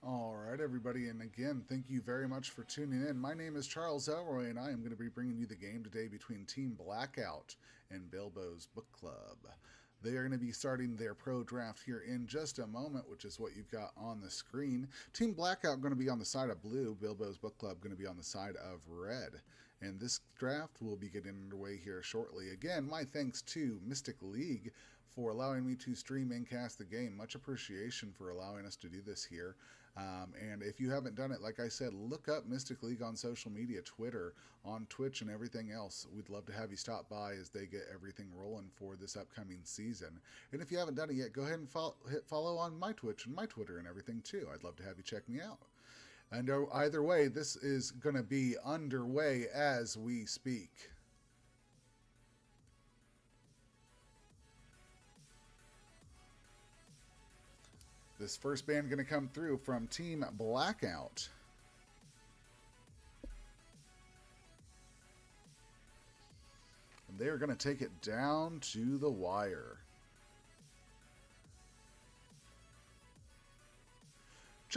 All right, everybody, and again, thank you very much for tuning in. My name is Charles Elroy, and I am going to be bringing you the game today between Team Blackout and Bilbo's Book Club. They are going to be starting their pro draft here in just a moment, which is what you've got on the screen. Team Blackout going to be on the side of blue, Bilbo's Book Club going to be on the side of red. And this draft will be getting underway here shortly. Again, my thanks to Mystic League for allowing me to stream and cast the game. Much appreciation for allowing us to do this here. And if you haven't done it, like I said, look up Mystic League on social media, Twitter, on Twitch, and everything else. We'd love to have you stop by as they get everything rolling for this upcoming season. And if you haven't done it yet, go ahead and hit follow on my Twitch and my Twitter and everything too. I'd love to have you check me out. And either way, this is going to be underway as we speak. This first band going to come through from Team Blackout. And they're going to take it down to the wire.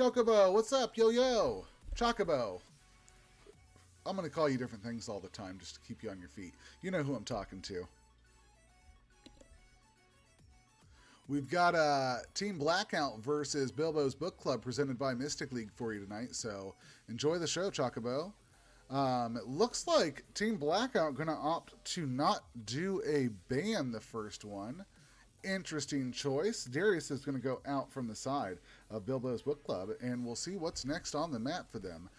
Chocobo, what's up? Yo yo. Chocobo. I'm going to call you different things all the time just to keep you on your feet. You know who I'm talking to. We've got Team Blackout versus Bilbo's Book Club presented by Mystic League for you tonight. So enjoy the show, Chocobo. It looks like Team Blackout going to opt to not do a ban the first one. Interesting choice. Darius is going to go out from the side of Bilbo's Book Club, and we'll see what's next on the map for them.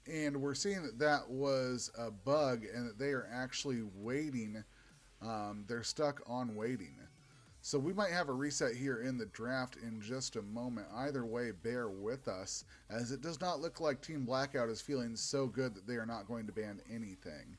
And we're seeing that that was a bug and that they are actually waiting. They're stuck on waiting. So we might have a reset here in the draft in just a moment. Either way, bear with us, as it does not look like Team Blackout is feeling so good that they are not going to ban anything.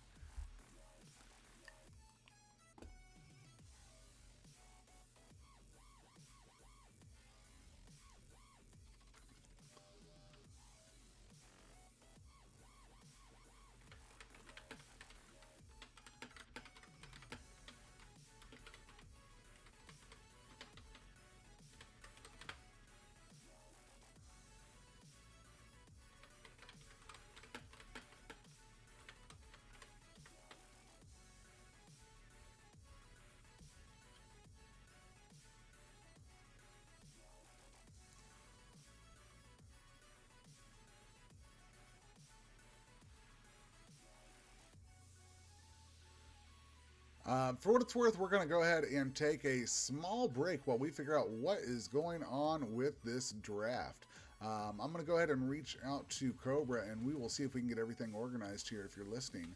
For what it's worth, we're going to go ahead and take a small break while we figure out what is going on with this draft. I'm going to go ahead and reach out to Cobra, and we will see if we can get everything organized here if you're listening.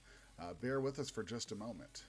Bear with us for just a moment.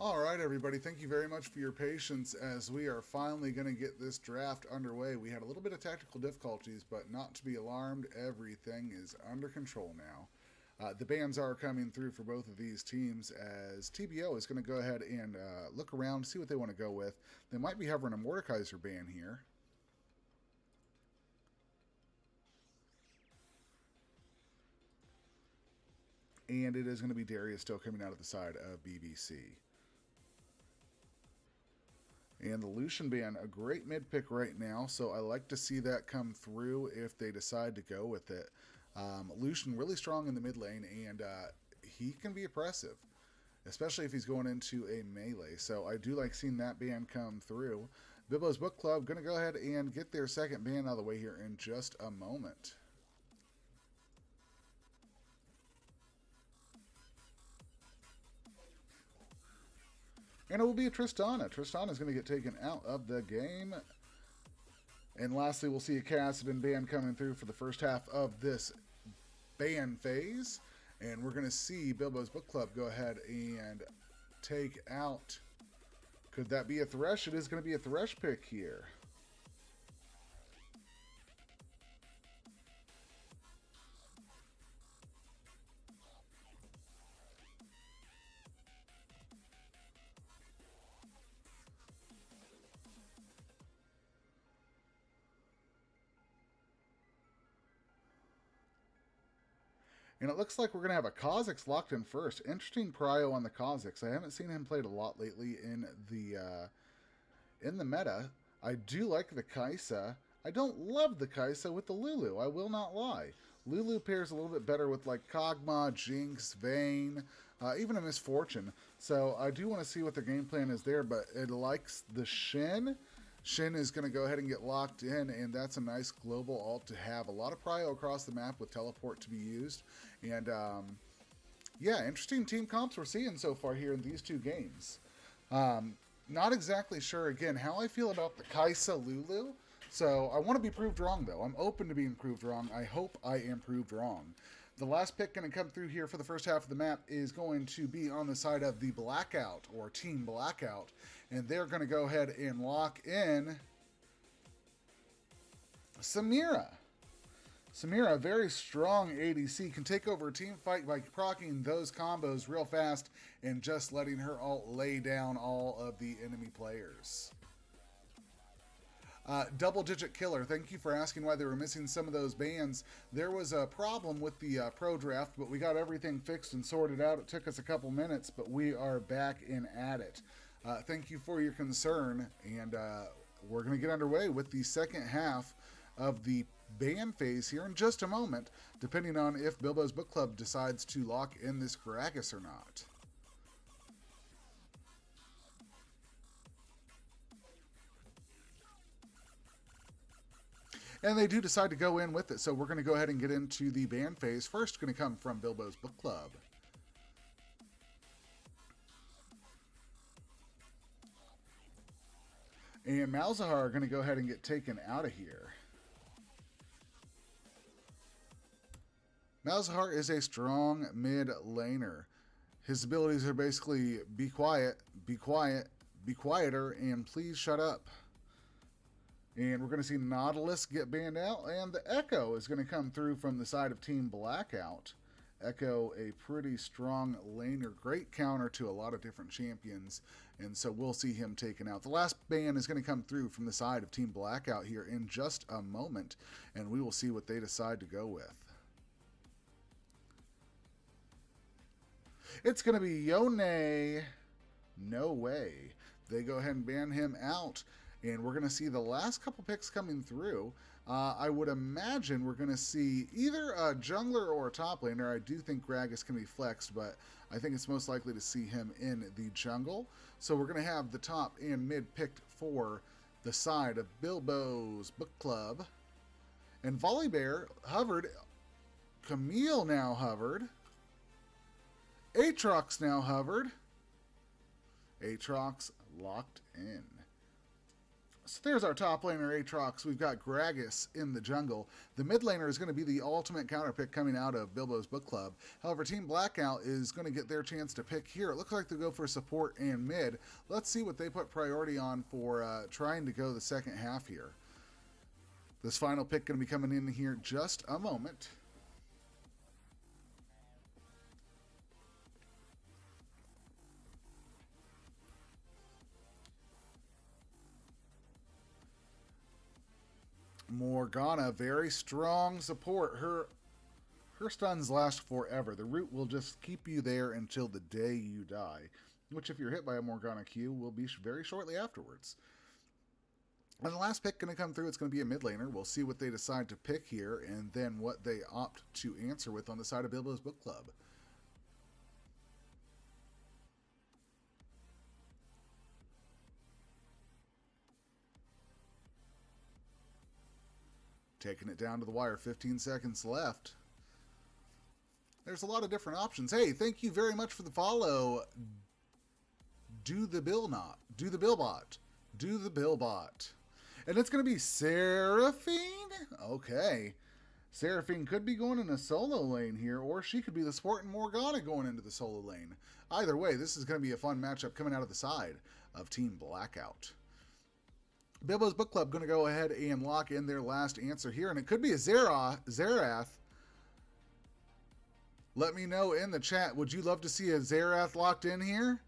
All right, everybody, thank you very much for your patience as we are finally going to get this draft underway. We had a little bit of technical difficulties, but not to be alarmed. Everything is under control now. The bans are coming through for both of these teams as TBO is going to go ahead and look around, see what they want to go with. They might be hovering a Mordekaiser ban here. And it is going to be Darius still coming out of the side of BBC. And the Lucian ban, a great mid pick right now, so I like to see that come through if they decide to go with it. Lucian really strong in the mid lane, and he can be oppressive, especially if he's going into a melee. So I do like seeing that ban come through. Bilbo's Book Club going to go ahead and get their second ban out of the way here in just a moment. And it will be a Tristana. Tristana is going to get taken out of the game. And lastly, we'll see a Kassadin ban coming through for the first half of this ban phase. And we're going to see Bilbo's Book Club go ahead and take out. Could that be a Thresh? It is going to be a Thresh pick here. And it looks like we're going to have a Kha'Zix locked in first. Interesting prio on the Kha'Zix. I haven't seen him played a lot lately in the meta. I do like the Kai'Sa. I don't love the Kai'Sa with the Lulu. I will not lie. Lulu pairs a little bit better with like Kog'Maw, Jinx, Vayne, even a Misfortune. So I do want to see what their game plan is there, but it likes the Shin. Shin is going to go ahead and get locked in, and that's a nice global ult to have. A lot of prio across the map with teleport to be used. And, yeah, interesting team comps we're seeing so far here in these two games. Not exactly sure, again, how I feel about the Kai'Sa Lulu. So I want to be proved wrong, though. I'm open to being proved wrong. I hope I am proved wrong. The last pick going to come through here for the first half of the map is going to be on the side of the Blackout, or Team Blackout. And they're going to go ahead and lock in Samira. Samira, a very strong ADC, can take over a team fight by proccing those combos real fast and just letting her ult lay down all of the enemy players. Double-digit killer. Thank you for asking why they were missing some of those bans. There was a problem with the pro draft, but we got everything fixed and sorted out. It took us a couple minutes, but we are back in at it. Thank you for your concern, and we're going to get underway with the second half of the ban phase here in just a moment, depending on if Bilbo's Book Club decides to lock in this Gragas or not. And they do decide to go in with it, so we're going to go ahead and get into the ban phase. First, going to come from Bilbo's Book Club. And Malzahar are going to go ahead and get taken out of here. Malzahar is a strong mid laner. His abilities are basically be quiet, be quiet, be quieter, and please shut up. And we're going to see Nautilus get banned out, and the Echo is going to come through from the side of Team Blackout. Echo, a pretty strong laner, great counter to a lot of different champions, and so we'll see him taken out. The last ban is going to come through from the side of Team Blackout here in just a moment, and we will see what they decide to go with. It's going to be Yone. No way. They go ahead and ban him out. And we're going to see the last couple picks coming through. I would imagine we're going to see either a jungler or a top laner. I do think Gragas can be flexed, but I think it's most likely to see him in the jungle. So we're going to have the top and mid picked for the side of Bilbo's Book Club. And Volibear hovered. Camille now hovered. Aatrox now hovered. Aatrox locked in. So there's our top laner, Aatrox. We've got Gragas in the jungle. The mid laner is going to be the ultimate counter pick coming out of Bilbo's Book Club. However, Team Blackout is going to get their chance to pick here. It looks like they'll go for support and mid. Let's see what they put priority on for trying to go the second half here. This final pick going to be coming in here just a moment. Morgana, very strong support. Her stuns last forever. The root will just keep you there until the day you die, which if you're hit by a Morgana Q will be very shortly afterwards. And the last pick going to come through, it's going to be a mid laner. We'll see what they decide to pick here and then what they opt to answer with on the side of Bilbo's Book Club. Taking it down to the wire, 15 seconds left. There's a lot of different options. Hey, thank you very much for the follow. Do the Billbot. And it's going to be Seraphine? Okay. Seraphine could be going in a solo lane here, or she could be the support and Morgana going into the solo lane. Either way, this is going to be a fun matchup coming out of the side of Team Blackout. Bilbo's Book Club going to go ahead and lock in their last answer here, and it could be a Xerath. Let me know in the chat, would you love to see a Xerath locked in here?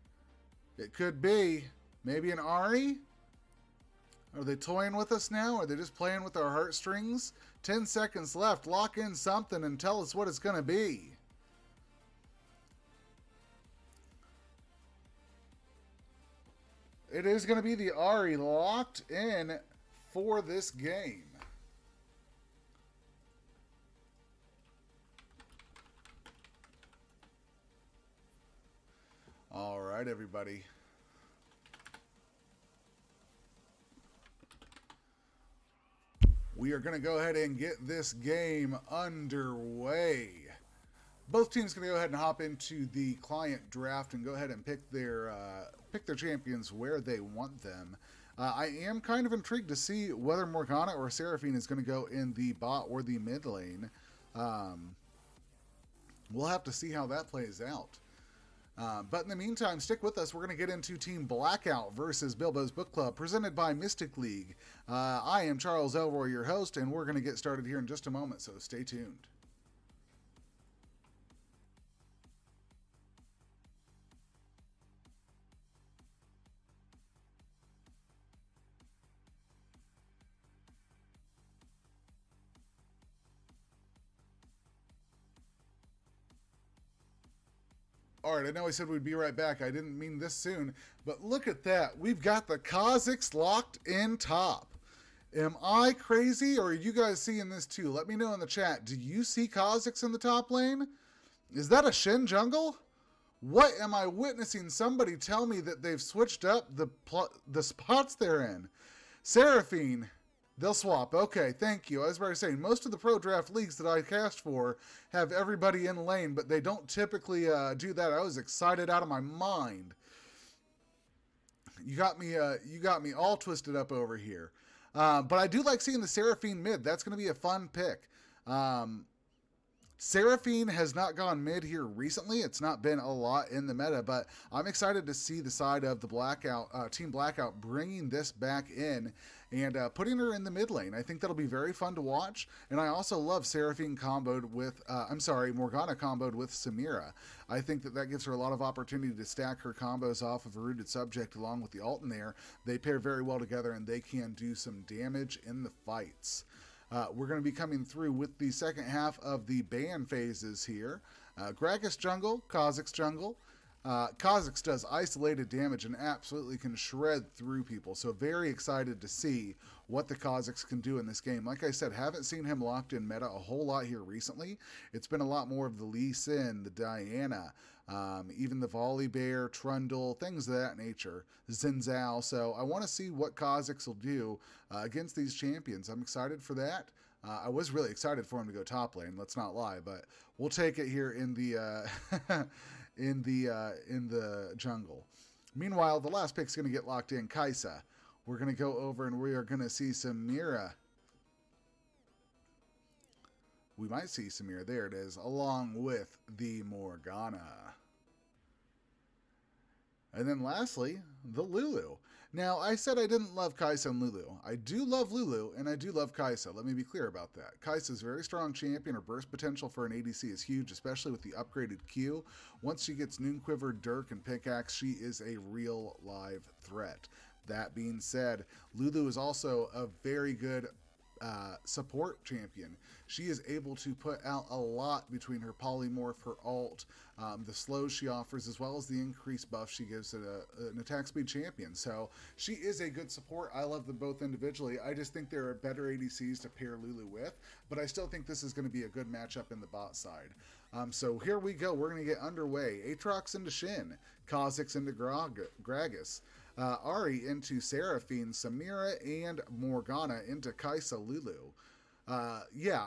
It could be. Maybe an Ahri? Are they toying with us now? Are they just playing with our heartstrings? 10 seconds left. Lock in something and tell us what it's going to be. It is going to be the Ahri locked in for this game. All right, everybody. We are going to go ahead and get this game underway. Both teams going to go ahead and hop into the client draft and go ahead and pick their champions where they want them. I am kind of intrigued to see whether Morgana or Seraphine is going to go in the bot or the mid lane. We'll have to see how that plays out. But in the meantime, stick with us. We're going to get into Team Blackout versus Bilbo's Book Club, presented by Mystic League. I am Charles Elroy, your host, and we're going to get started here in just a moment, so stay tuned. All right, I know I said we'd be right back. I didn't mean this soon, but look at that. We've got the Kha'Zix locked in top. Am I crazy, or are you guys seeing this too? Let me know in the chat. Do you see Kha'Zix in the top lane? Is that a Shen jungle? What am I witnessing? Somebody tell me that they've switched up the spots they're in. Seraphine. They'll swap. Okay, thank you. I was about to say, most of the pro draft leagues that I cast for have everybody in lane, but they don't typically do that. I was excited out of my mind. You got me all twisted up over here. But I do like seeing the Seraphine mid. That's going to be a fun pick. Seraphine has not gone mid here recently. It's not been a lot in the meta, but I'm excited to see the side of the Blackout, Team Blackout bringing this back in and putting her in the mid lane. I think that'll be very fun to watch, and I also love Seraphine comboed with, Morgana comboed with Samira. I think that gives her a lot of opportunity to stack her combos off of a rooted subject along with the ult in there. They pair very well together, and they can do some damage in the fights. We're going to be coming through with the second half of the ban phases here. Gragas jungle, Kha'Zix jungle. Kha'Zix does isolated damage and absolutely can shred through people. So very excited to see what the Kha'Zix can do in this game. Like I said, haven't seen him locked in meta a whole lot here recently. It's been a lot more of the Lee Sin, the Diana, even the Volibear, Trundle, things of that nature, Xin Zhao. So I want to see what Kha'Zix will do against these champions. I'm excited for that. I was really excited for him to go top lane, let's not lie, but we'll take it here in the in the jungle. Meanwhile, the last pick's going to get locked in. Kai'Sa. We're going to go over and we are going to see Samira. We might see Samira. There it is, along with the Morgana. And then lastly, the Lulu. Now, I said I didn't love Kai'Sa and Lulu. I do love Lulu, and I do love Kai'Sa. Let me be clear about that. Kai'Sa's very strong champion. Her burst potential for an ADC is huge, especially with the upgraded Q. Once she gets Noon Quiver, Dirk, and Pickaxe, she is a real live threat. That being said, Lulu is also a very good support champion. She is able to put out a lot between her polymorph, her ult, the slows she offers, as well as the increased buff she gives to an attack speed champion. So she is a good support. I love them both individually. I just think there are better ADCs to pair Lulu with, but I still think this is going to be a good matchup in the bot side. So here we go. We're going to get underway. Aatrox into Shin, Kha'Zix into Gragas. Ahri into Seraphine, Samira, and Morgana into Kai'Sa, Lulu. Yeah,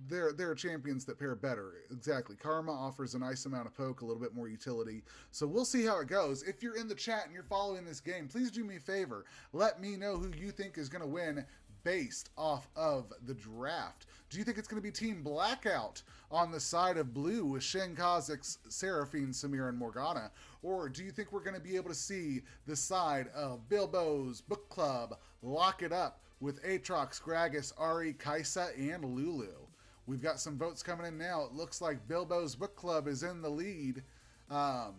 they're champions that pair better. Exactly. Karma offers a nice amount of poke, a little bit more utility. So we'll see how it goes. If you're in the chat and you're following this game, please do me a favor. Let me know who you think is going to win based off of the draft. Do you think it's going to be Team Blackout on the side of blue with Shin, Kha'Zix, Seraphine, Samira, and Morgana? Or do you think we're going to be able to see the side of Bilbo's Book Club lock it up with Aatrox, Gragas, Ahri, Kai'Sa, and Lulu? We've got some votes coming in now. It looks like Bilbo's Book Club is in the lead. And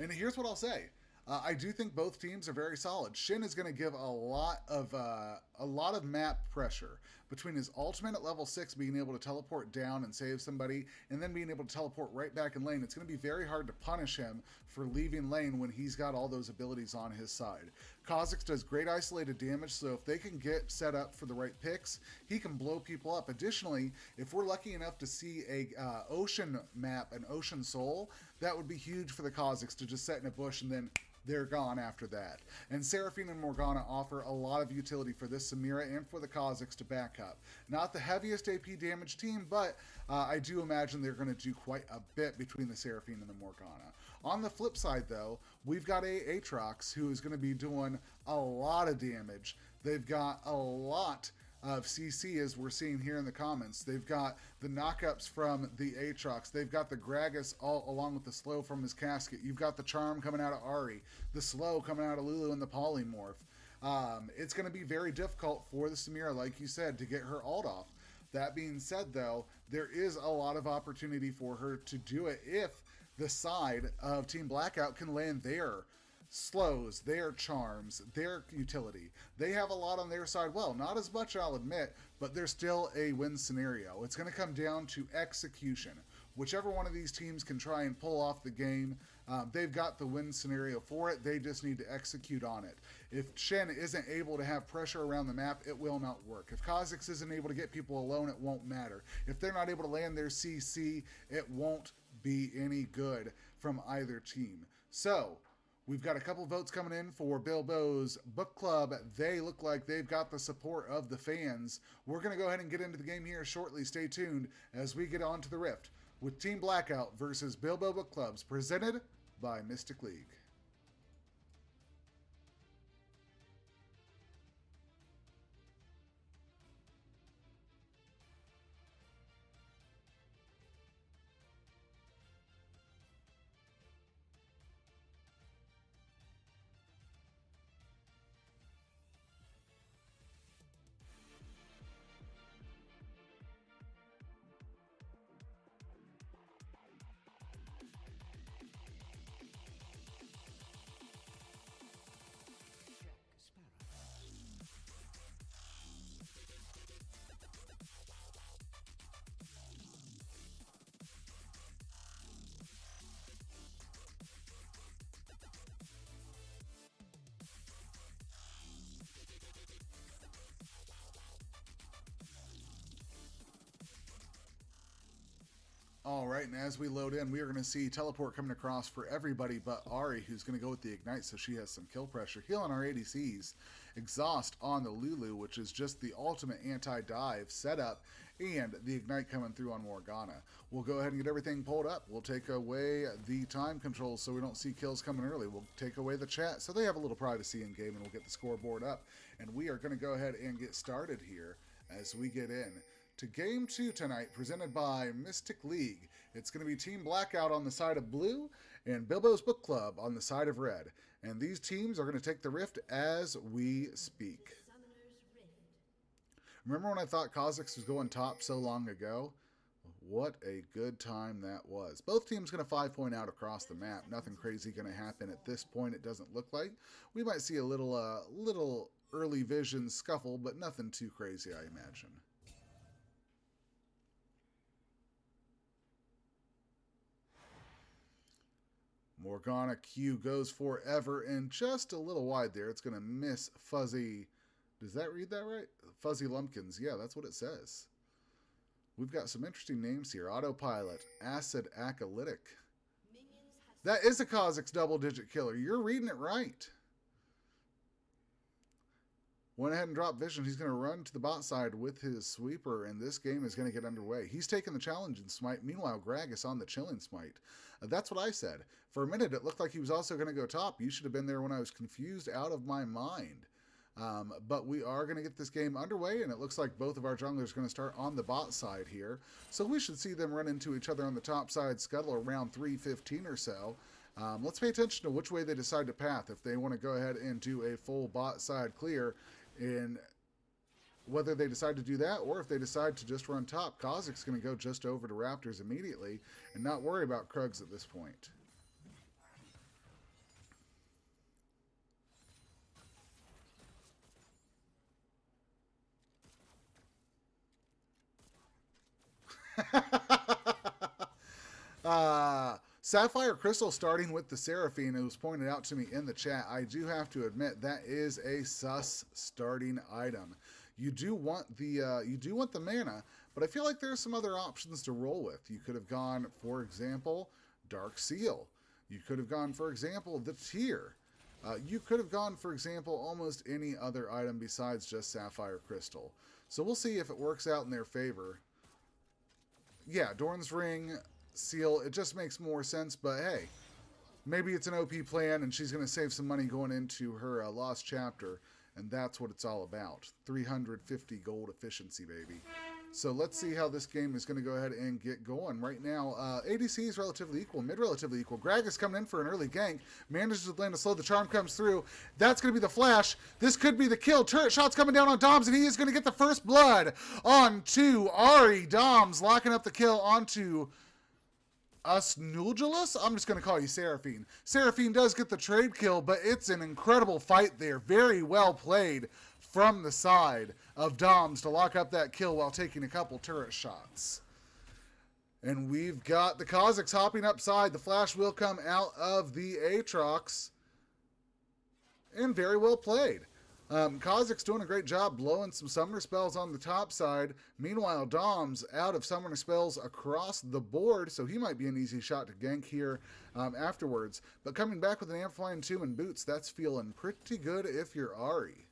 here's what I'll say. I do think both teams are very solid. Shin is going to give a lot of map pressure between his ultimate at level 6 being able to teleport down and save somebody, and then being able to teleport right back in lane. It's going to be very hard to punish him for leaving lane when he's got all those abilities on his side. Kha'Zix does great isolated damage, so if they can get set up for the right picks, he can blow people up. Additionally, if we're lucky enough to see a ocean map, an ocean soul, that would be huge for the Kha'Zix to just set in a bush and then they're gone after that. And Seraphine and Morgana offer a lot of utility for this Samira and for the Kha'Zix to back up. Not the heaviest AP damage team, but I do imagine they're going to do quite a bit between the Seraphine and the Morgana. On the flip side, though, we've got Aatrox, who is going to be doing a lot of damage. They've got a lot of CC, as we're seeing here in the comments. They've got the knockups from the Aatrox. They've got the Gragas all along with the slow from his casket. You've got the charm coming out of Ahri, the slow coming out of Lulu, and the polymorph. It's going to be very difficult for the Samira, like you said, to get her ult off. That being said, though, there is a lot of opportunity for her to do it if the side of Team Blackout can land their slows, their charms, their utility. They have a lot on their side. Well, not as much, I'll admit, but there's still a win scenario. It's going to come down to execution. Whichever one of these teams can try and pull off the game, they've got the win scenario for it. They just need to execute on it. If Shen isn't able to have pressure around the map, it will not work. If Kha'Zix isn't able to get people alone, it won't matter. If they're not able to land their CC, it won't be any good from either team. So, we've got a couple votes coming in for Bilbo's Book Club. They look like they've got the support of the fans. We're going to go ahead and get into the game here shortly. Stay tuned as we get on to the Rift with Team Blackout versus Bilbo Book Clubs, presented by Mystic League. All right, and as we load in, we are going to see teleport coming across for everybody but Ahri, who's going to go with the Ignite, so she has some kill pressure. Healing our ADCs. Exhaust on the Lulu, which is just the ultimate anti-dive setup. and the Ignite coming through on Morgana. We'll go ahead and get everything pulled up. We'll take away the time controls so we don't see kills coming early. We'll take away the chat so they have a little privacy in game, and we'll get the scoreboard up. And we are going to go ahead and get started here as we get in to Game 2 tonight, presented by Mystic League. It's going to be Team Blackout on the side of blue and Bilbo's Book Club on the side of red. And these teams are going to take the Rift as we speak. Remember when I thought Kha'Zix was going top so long ago? What a good time that was. Both teams going to 5-point out across the map. Nothing crazy going to happen at this point, it doesn't look like. We might see a little early vision scuffle, but nothing too crazy, I imagine. Morgana Q goes forever and just a little wide there. It's going to miss Fuzzy. Does that read that right? Fuzzy Lumpkins. Yeah, that's what it says. We've got some interesting names here. Autopilot, Acid Acolytic. That is a Kha'Zix double-digit killer. You're reading it right. Went ahead and dropped vision. He's going to run to the bot side with his sweeper, and this game is going to get underway. He's taking the challenge in Smite. Meanwhile, Gragas on the chilling Smite. That's what I said. For a minute, it looked like he was also going to go top. You should have been there when I was confused out of my mind. But we are going to get this game underway, and it looks like both of our junglers are going to start on the bot side here. So we should see them run into each other on the top side, scuttle around 3:15 or so. Let's pay attention to which way they decide to path. If they want to go ahead and do a full bot side clear, and whether they decide to do that or if they decide to just run top, Kha'Zix's going to go just over to Raptors immediately and not worry about Krugs at this point. Sapphire Crystal starting with the Seraphine. It was pointed out to me in the chat. I do have to admit that is a sus starting item. You do want the mana, but I feel like there's some other options to roll with. You could have gone, for example, Dark Seal. You could have gone, for example, the Tear. You could have gone, for example, almost any other item besides just Sapphire Crystal. So we'll see if it works out in their favor. Yeah, Dorn's Ring, Seal, it just makes more sense, but hey, maybe it's an OP plan and she's going to save some money going into her Lost Chapter, and that's what it's all about. 350 gold efficiency, baby. So let's see how this game is going to go ahead and get going. Right now, ADC is relatively equal, mid relatively equal. Gragas coming in for an early gank, manages to land a slow, the charm comes through. That's going to be the flash. This could be the kill. Turret shots coming down on Doms, and he is going to get the first blood onto Ahri. Doms locking up the kill onto Usnulgelus? I'm just going to call you Seraphine. Seraphine does get the trade kill, but it's an incredible fight there. Very well played from the side of Doms to lock up that kill while taking a couple turret shots. And we've got the Kha'Zix hopping upside. The flash will come out of the Aatrox. And very well played. Kha'Zix doing a great job blowing some summoner spells on the top side. Meanwhile, Dom's out of summoner spells across the board, so he might be an easy shot to gank here afterwards. But coming back with an Amplifying Tomb and boots, that's feeling pretty good if you're Ahri.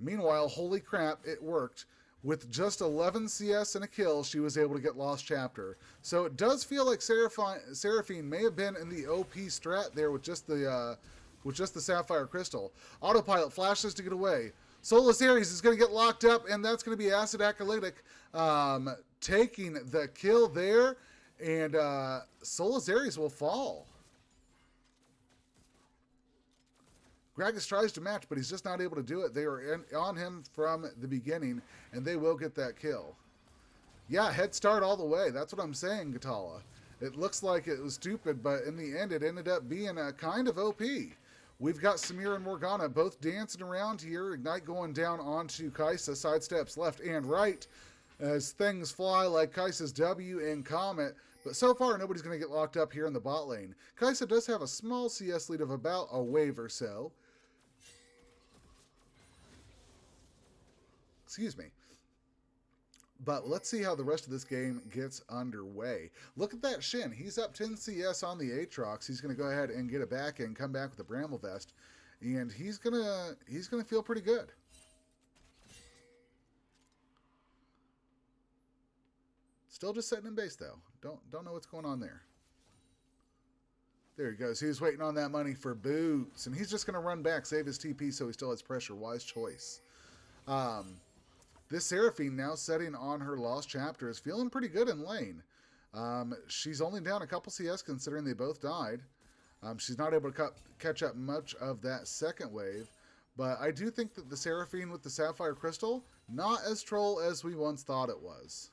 Meanwhile, holy crap, it worked. With just 11 CS and a kill, she was able to get Lost Chapter. So it does feel like Seraphine may have been in the OP strat there with just the Sapphire Crystal. Autopilot flashes to get away. Soulless Ares is going to get locked up, and that's going to be Acid Acolytic taking the kill there, and Soulless Ares will fall. Gragas tries to match, but he's just not able to do it. They are on him from the beginning, and they will get that kill. Yeah, head start all the way. That's what I'm saying, Gatala. It looks like it was stupid, but in the end, it ended up being a kind of OP. We've got Samira and Morgana both dancing around here. Ignite going down onto Kai'Sa. Sidesteps left and right as things fly like Kai'Sa's W and Comet. But so far, nobody's going to get locked up here in the bot lane. Kai'Sa does have a small CS lead of about a wave or so. Excuse me. But let's see how the rest of this game gets underway. Look at that Shin. He's up 10 CS on the Aatrox. He's going to go ahead and get it back and come back with the Bramble Vest. And he's gonna feel pretty good. Still just sitting in base, though. Don't know what's going on there. There he goes. He was waiting on that money for boots. And he's just going to run back, save his TP so he still has pressure. Wise choice. This Seraphine now setting on her Lost Chapter is feeling pretty good in lane. She's only down a couple CS considering they both died. She's not able to catch up much of that second wave. But I do think that the Seraphine with the Sapphire Crystal, not as troll as we once thought it was.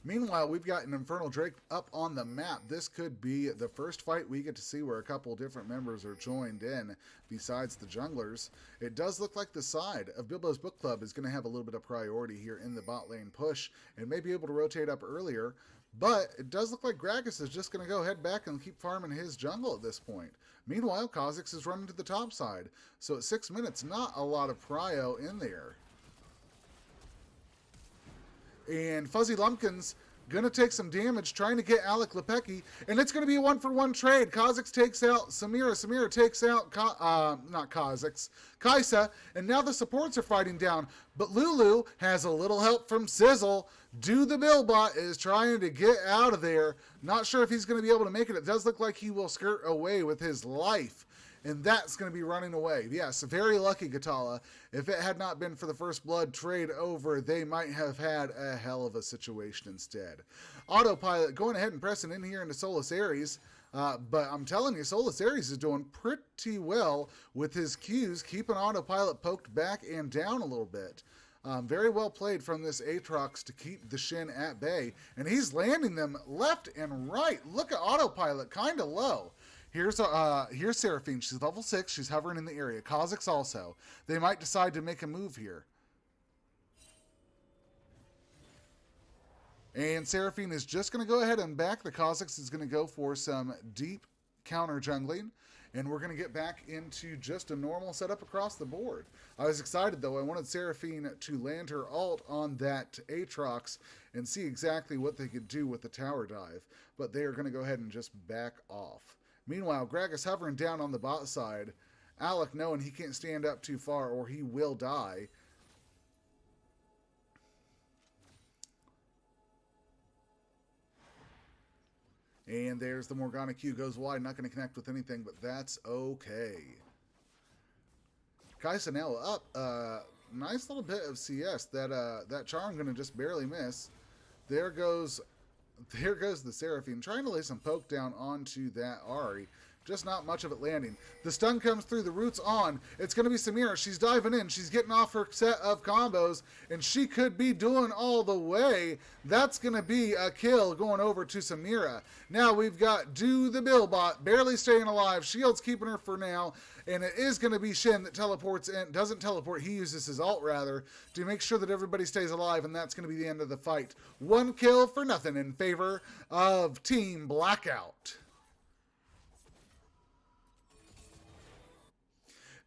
Meanwhile, we've got an Infernal Drake up on the map. This could be the first fight we get to see where a couple different members are joined in besides the junglers. It does look like the side of Bilbo's Book Club is going to have a little bit of priority here in the bot lane push and may be able to rotate up earlier. But it does look like Gragas is just going to go head back and keep farming his jungle at this point. Meanwhile, Kha'Zix is running to the top side. So at 6 minutes, not a lot of prio in there. And Fuzzy Lumpkins going to take some damage trying to get Alec Lepeki. And it's going to be a 1-for-1 trade. Kha'Zix takes out Samira. Samira takes out, not Kha'Zix, Kai'Sa. And now the supports are fighting down. But Lulu has a little help from Sizzle. Do the Billbot is trying to get out of there. Not sure if he's going to be able to make it. It does look like he will skirt away with his life. And that's going to be running away. Yes, very lucky Gatala. If it had not been for the First Blood trade over, they might have had a hell of a situation instead. Autopilot going ahead and pressing in here into Solus Ares. But I'm telling you, Solus Ares is doing pretty well with his Qs, keeping Autopilot poked back and down a little bit. Very well played from this Aatrox to keep the Shin at bay. And he's landing them left and right. Look at Autopilot, kind of low. Here's Seraphine. She's level 6. She's hovering in the area. Kha'Zix also. They might decide to make a move here. And Seraphine is just going to go ahead and back. The Kha'Zix is going to go for some deep counter jungling. And we're going to get back into just a normal setup across the board. I was excited, though. I wanted Seraphine to land her ult on that Aatrox and see exactly what they could do with the tower dive. But they are going to go ahead and just back off. Meanwhile, Gragas hovering down on the bot side. Alec knowing he can't stand up too far or he will die. And there's the Morgana Q. Goes wide. Not going to connect with anything, but that's okay. Kai'Sa now up. Nice little bit of CS. That charm going to just barely miss. There goes the Seraphine, trying to lay some poke down onto that Ahri. Just not much of it landing. The stun comes through, the root's on. It's going to be Samira. She's diving in. She's getting off her set of combos, and she could be doing all the way. That's going to be a kill going over to Samira. Now we've got Do the Billbot, barely staying alive. Shield's keeping her for now, and it is going to be Shin that teleports in. Doesn't teleport. He uses his ult, rather, to make sure that everybody stays alive, and that's going to be the end of the fight. 1 kill for nothing in favor of Team Blackout.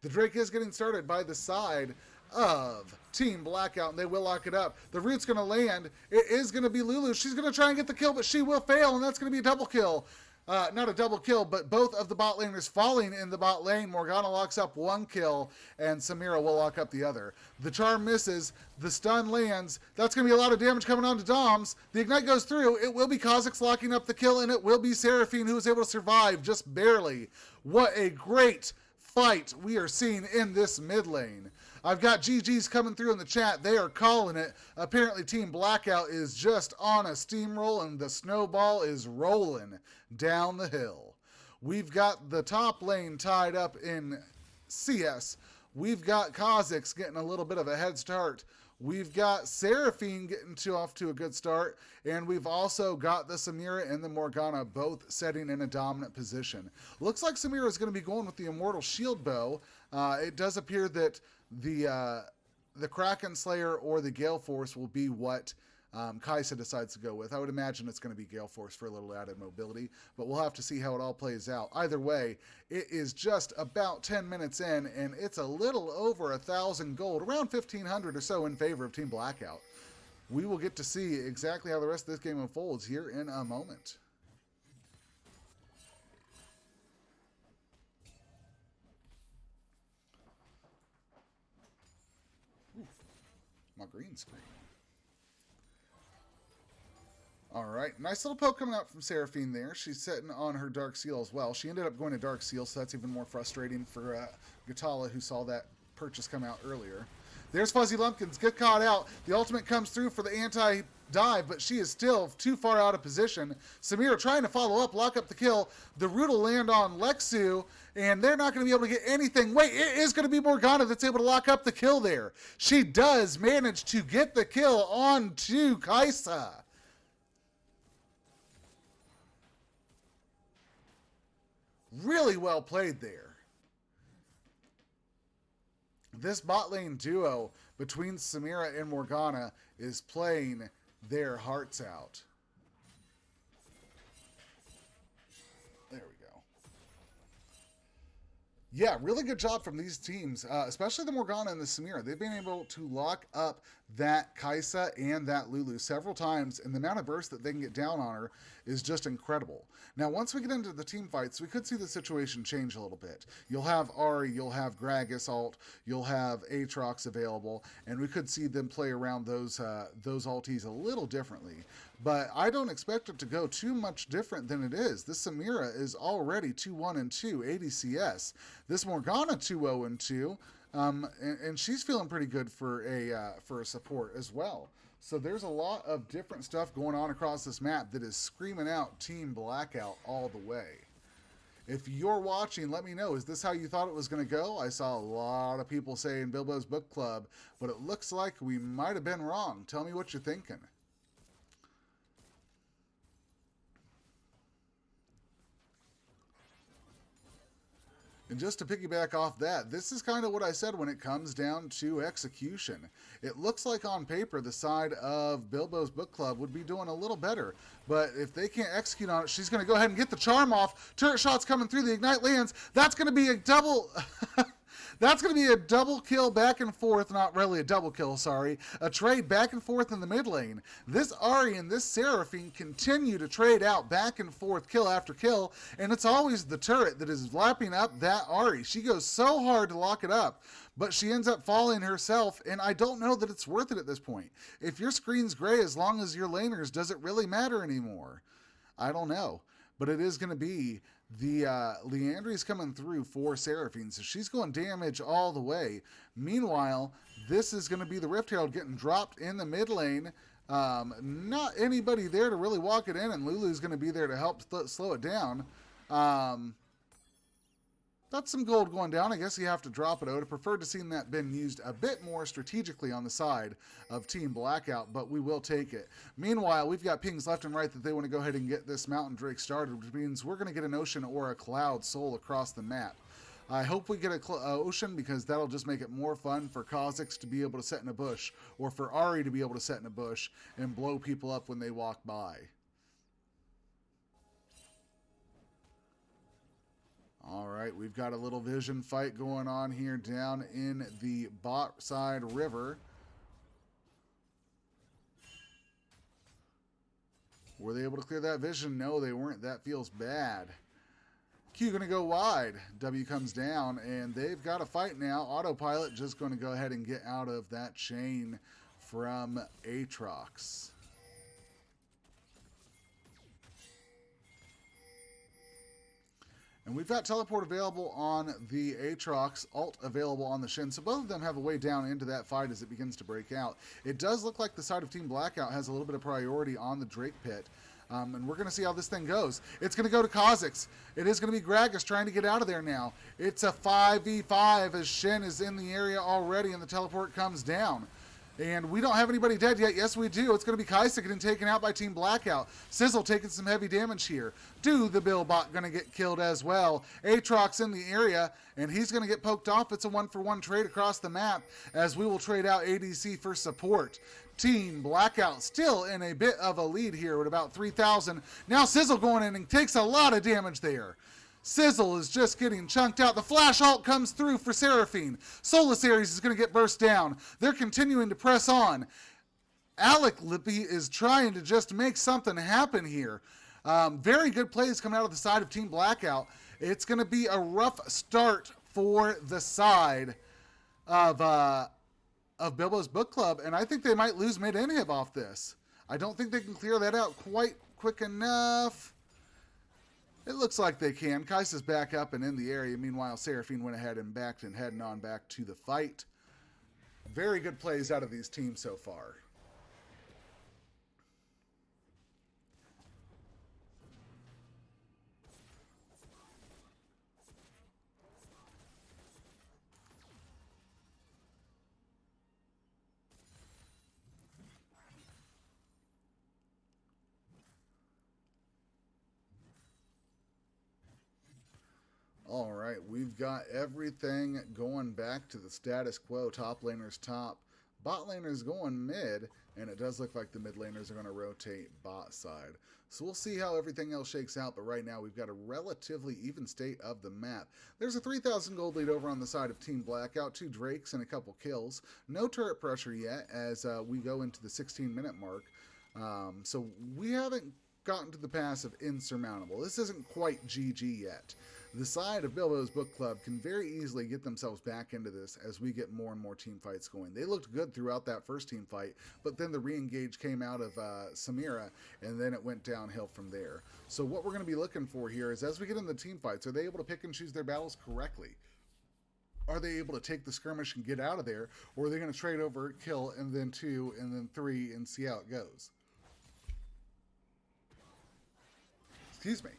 The Drake is getting started by the side of Team Blackout, and they will lock it up. The root's going to land. It is going to be Lulu. She's going to try and get the kill, but she will fail, and that's going to be a double kill. Not a double kill, but both of the bot laners falling in the bot lane. Morgana locks up 1 kill, and Samira will lock up the other. The charm misses. The stun lands. That's going to be a lot of damage coming on to Doms. The ignite goes through. It will be Kha'Zix locking up the kill, and it will be Seraphine who is able to survive just barely. What a great fight we are seeing in this mid lane. I've got GG's coming through in the chat. They are calling it. Apparently Team Blackout is just on a steamroll and the snowball is rolling down the hill. We've got the top lane tied up in CS. We've got Kha'Zix getting a little bit of a head start. We've got Seraphine getting off to a good start, and we've also got the Samira and the Morgana both setting in a dominant position. Looks like Samira is going to be going with the Immortal Shield Bow. It does appear that the Kraken Slayer or the Gale Force will be what Kai'Sa decides to go with. I would imagine it's going to be Gale Force for a little added mobility, but we'll have to see how it all plays out. Either way, it is just about 10 minutes in, and it's a little over 1,000 gold, around 1,500 or so in favor of Team Blackout. We will get to see exactly how the rest of this game unfolds here in a moment. green screen. All right, nice little poke coming out from Seraphine there. She's sitting on her Dark Seal as well. She ended up going to Dark Seal, so that's even more frustrating for Gatala, who saw that purchase come out earlier. There's Fuzzy Lumpkins, get caught out. The ultimate comes through for the anti-dive, but she is still too far out of position. Samira trying to follow up, lock up the kill. The root will land on Lexu, and they're not going to be able to get anything. Wait, it is going to be Morgana that's able to lock up the kill there. She does manage to get the kill onto Kai'Sa. Really well played there. This bot lane duo between Samira and Morgana is playing their hearts out. There we go. Yeah, really good job from these teams, especially the Morgana and the Samira. They've been able to lock up that Kai'Sa and that Lulu several times, and the amount of burst that they can get down on her is just incredible. Now, once we get into the team fights, we could see the situation change a little bit. You'll have Ahri, you'll have Gragas ult, you'll have Aatrox available, and we could see them play around those ultis a little differently. But I don't expect it to go too much different than it is. This Samira is already 2-1-2 ADCS. This Morgana 2-0-2. And she's feeling pretty good for a support as well. So there's a lot of different stuff going on across this map that is screaming out Team Blackout all the way. If you're watching, let me know. Is this how you thought it was going to go? I saw a lot of people saying Bilbo's Book Club, but it looks like we might have been wrong. Tell me what you're thinking. And just to piggyback off that, this is kind of what I said when it comes down to execution. It looks like on paper the side of Bilbo's Book Club would be doing a little better. But if they can't execute on it, she's going to go ahead and get the charm off. Turret shots coming through, the Ignite lands. That's going to be a double... That's going to be a double kill back and forth, not really a double kill, sorry. A trade back and forth in the mid lane. This Ahri and this Seraphine continue to trade out back and forth, kill after kill, and it's always the turret that is lapping up that Ahri. She goes so hard to lock it up, but she ends up falling herself, and I don't know that it's worth it at this point. If your screen's gray, as long as your laners, does it really matter anymore? I don't know, but it is going to be the Liandry's coming through for Seraphine, so she's going damage all the way. Meanwhile, this is going to be the Rift Herald getting dropped in the mid lane. Not anybody there to really walk it in, and Lulu's going to be there to help slow it down. That's some gold going down. I guess you have to drop it. I would have preferred to seen that been used a bit more strategically on the side of Team Blackout, but we will take it. Meanwhile, we've got pings left and right that they want to go ahead and get this Mountain Drake started, which means we're going to get an Ocean or a Cloud Soul across the map. I hope we get an Ocean, because that'll just make it more fun for Kha'Zix to be able to set in a bush, or for Ahri to be able to set in a bush and blow people up when they walk by. All right, we've got a little vision fight going on here down in the bot side river. Were they able to clear that vision? No, they weren't. That feels bad. Q going to go wide. W comes down, and they've got a fight now. Autopilot just going to go ahead and get out of that chain from Aatrox. And we've got teleport available on the Aatrox, ult available on the Shin, so both of them have a way down into that fight as it begins to break out. It does look like the side of Team Blackout has a little bit of priority on the Drake Pit, and we're going to see how this thing goes. It's going to go to Kha'Zix. It is going to be Gragas trying to get out of there now. It's a 5v5 as Shin is in the area already, and the teleport comes down. And we don't have anybody dead yet. Yes, we do. It's going to be Kai'Sa getting taken out by Team Blackout. Sizzle taking some heavy damage here. The Billbot going to get killed as well. Aatrox in the area, and he's going to get poked off. It's a 1-for-1 trade across the map, as we will trade out ADC for support. Team Blackout still in a bit of a lead here with about 3,000. Now Sizzle going in and takes a lot of damage there. Sizzle is just getting chunked out. The flash ult comes through for Seraphine. Solus Ares is going to get burst down. They're continuing to press on. Alec Lippy is trying to just make something happen here. Very good plays coming out of the side of Team Blackout. It's going to be a rough start for the side of of Bilbo's Book Club, and I think they might lose mid-inhib off this. I don't think they can clear that out quite quick enough. It looks like they can. Kai'Sa's back up and in the area. Meanwhile, Seraphine went ahead and backed and heading on back to the fight. Very good plays out of these teams so far. All right, we've got everything going back to the status quo. Top laner's top, bot laner's going mid, and it does look like the mid laners are going to rotate bot side. So we'll see how everything else shakes out, but right now we've got a relatively even state of the map. There's a 3,000 gold lead over on the side of Team Blackout, 2 Drakes and a couple kills. No turret pressure yet as we go into the 16-minute mark. So we haven't gotten to the pass of insurmountable. This isn't quite GG yet. The side of Bilbo's Book Club can very easily get themselves back into this as we get more and more team fights going. They looked good throughout that first team fight, but then the re-engage came out of Samira, and then it went downhill from there. So what we're going to be looking for here is as we get into the team fights, are they able to pick and choose their battles correctly? Are they able to take the skirmish and get out of there, or are they going to trade over, kill, and then 2, and then 3, and see how it goes? Excuse me.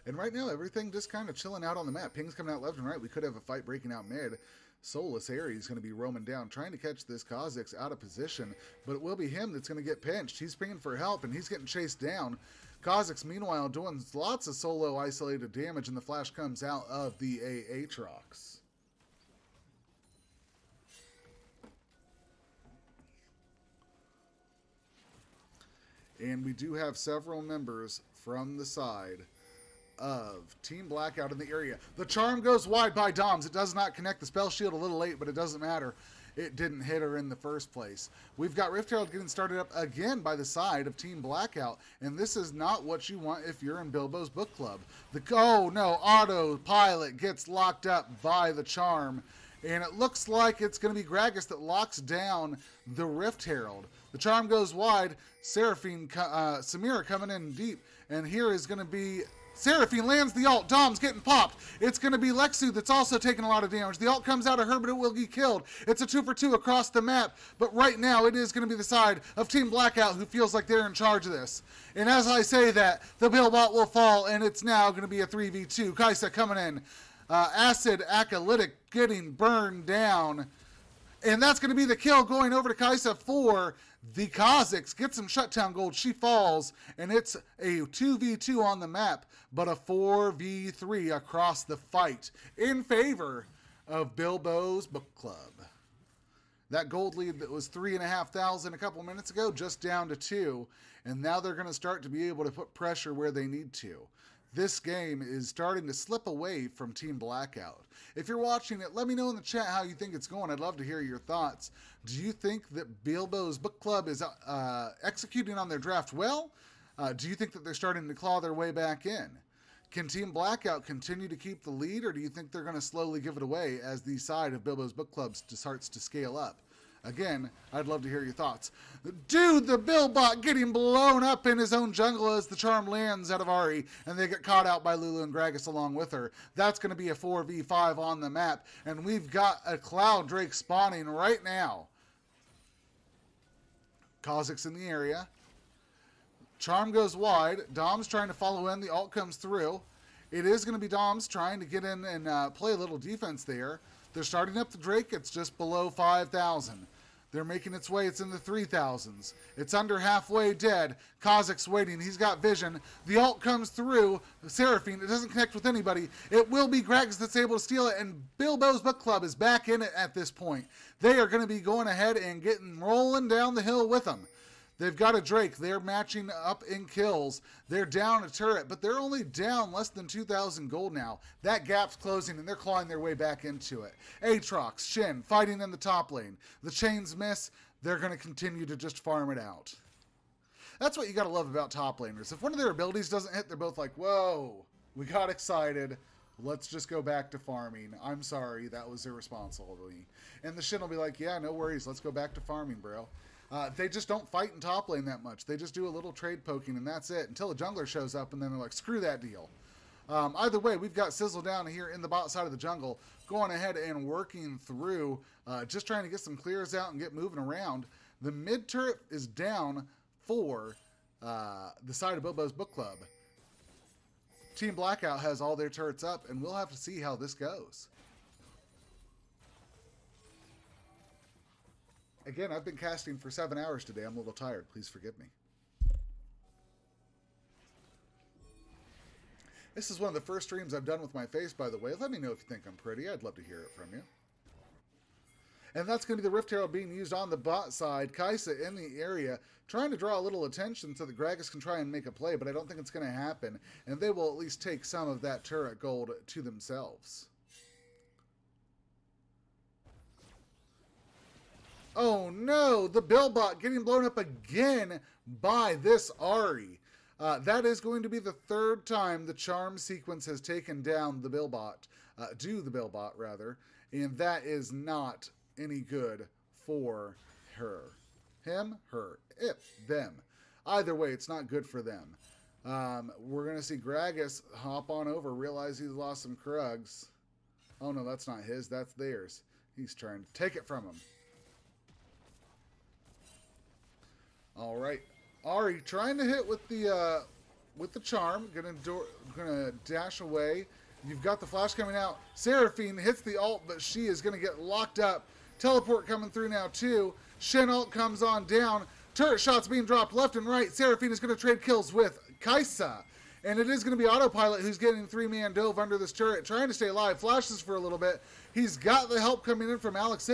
And right now, everything just kind of chilling out on the map. Ping's coming out left and right. We could have a fight breaking out mid. Soulless Ares going to be roaming down, trying to catch this Kha'Zix out of position. But it will be him that's going to get pinched. He's pinging for help, and he's getting chased down. Kha'Zix, meanwhile, doing lots of solo isolated damage, and the flash comes out of the Aatrox. And we do have several members from the side of Team Blackout in the area. The charm goes wide by Doms. It does not connect the spell shield a little late, but it doesn't matter. It didn't hit her in the first place. We've got Rift Herald getting started up again by the side of Team Blackout, and this is not what you want if you're in Bilbo's Book Club. Oh no, autopilot gets locked up by the charm, and it looks like it's going to be Gragas that locks down the Rift Herald. The charm goes wide. Samira coming in deep, and here is going to be Seraphine lands the ult. Dom's getting popped. It's going to be Lexu that's also taking a lot of damage. The ult comes out of her, but it will get killed. It's a 2-for-2 across the map. But right now, it is going to be the side of Team Blackout who feels like they're in charge of this. And as I say that, the Billbot will fall, and it's now going to be a 3v2. Kai'Sa coming in. Acid Acolytic getting burned down. And that's going to be the kill going over to Kai'Sa for the Kha'Zix. Gets some shutdown gold. She falls, and it's a 2v2 on the map, but a 4v3 across the fight in favor of Bilbo's Book Club. That gold lead that was 3,500 a couple minutes ago, just down to 2, and now they're going to start to be able to put pressure where they need to. This game is starting to slip away from Team Blackout. If you're watching it, let me know in the chat how you think it's going. I'd love to hear your thoughts. Do you think that Bilbo's Book Club is executing on their draft well? Do you think that they're starting to claw their way back in? Can Team Blackout continue to keep the lead, or do you think they're going to slowly give it away as the side of Bilbo's Book Club starts to scale up? Again, I'd love to hear your thoughts. Dude, the Billbot getting blown up in his own jungle as the charm lands out of Ahri, and they get caught out by Lulu and Gragas along with her. That's going to be a 4v5 on the map, and we've got a Cloud Drake spawning right now. Kha'Zix in the area. Charm goes wide. Dom's trying to follow in. The ult comes through. It is going to be Dom's trying to get in and play a little defense there. They're starting up the Drake. It's just below 5,000. They're making its way. It's in the 3,000s. It's under halfway dead. Kha'Zix waiting. He's got vision. The ult comes through. Seraphine. It doesn't connect with anybody. It will be Gragas that's able to steal it, and Bilbo's Book Club is back in it at this point. They are going to be going ahead and rolling down the hill with them. They've got a Drake. They're matching up in kills. They're down a turret, but they're only down less than 2,000 gold now. That gap's closing, and they're clawing their way back into it. Aatrox, Shin, fighting in the top lane. The chains miss. They're going to continue to just farm it out. That's what you got to love about top laners. If one of their abilities doesn't hit, they're both like, whoa, we got excited. Let's just go back to farming. I'm sorry, that was irresponsible of me. And the Shin will be like, yeah, no worries, let's go back to farming, bro. They just don't fight in top lane that much. They just do a little trade poking, and that's it, until a jungler shows up, and then they're like, screw that deal. Either way, we've got Sizzle down here in the bot side of the jungle, going ahead and working through, just trying to get some clears out and get moving around. The mid turret is down for the side of Bilbo's Book Club. Team Blackout has all their turrets up, and we'll have to see how this goes. Again, I've been casting for 7 hours today. I'm a little tired. Please forgive me. This is one of the first streams I've done with my face, by the way. Let me know if you think I'm pretty. I'd love to hear it from you. And that's going to be the Rift Herald being used on the bot side. Kai'Sa in the area, trying to draw a little attention so that Gragas can try and make a play, but I don't think it's going to happen. And they will at least take some of that turret gold to themselves. Oh no, the Billbot getting blown up again by this Ahri. That is going to be the third time the charm sequence has taken down the Billbot, rather, and that is not any good for her. Him, her, it, them. Either way, it's not good for them. We're going to see Gragas hop on over, realize he's lost some Krugs. Oh no, that's not his, that's theirs. He's trying to take it from him. All right, Ahri trying to hit with the charm. Gonna dash away. You've got the flash coming out. Seraphine hits the ult, but she is gonna get locked up. Teleport coming through now too. Shen ult comes on down. Turret shots being dropped left and right. Seraphine is gonna trade kills with Kai'Sa. And it is going to be Autopilot who's getting 3-man dove under this turret, trying to stay alive. Flashes for a little bit. He's got the help coming in from Alex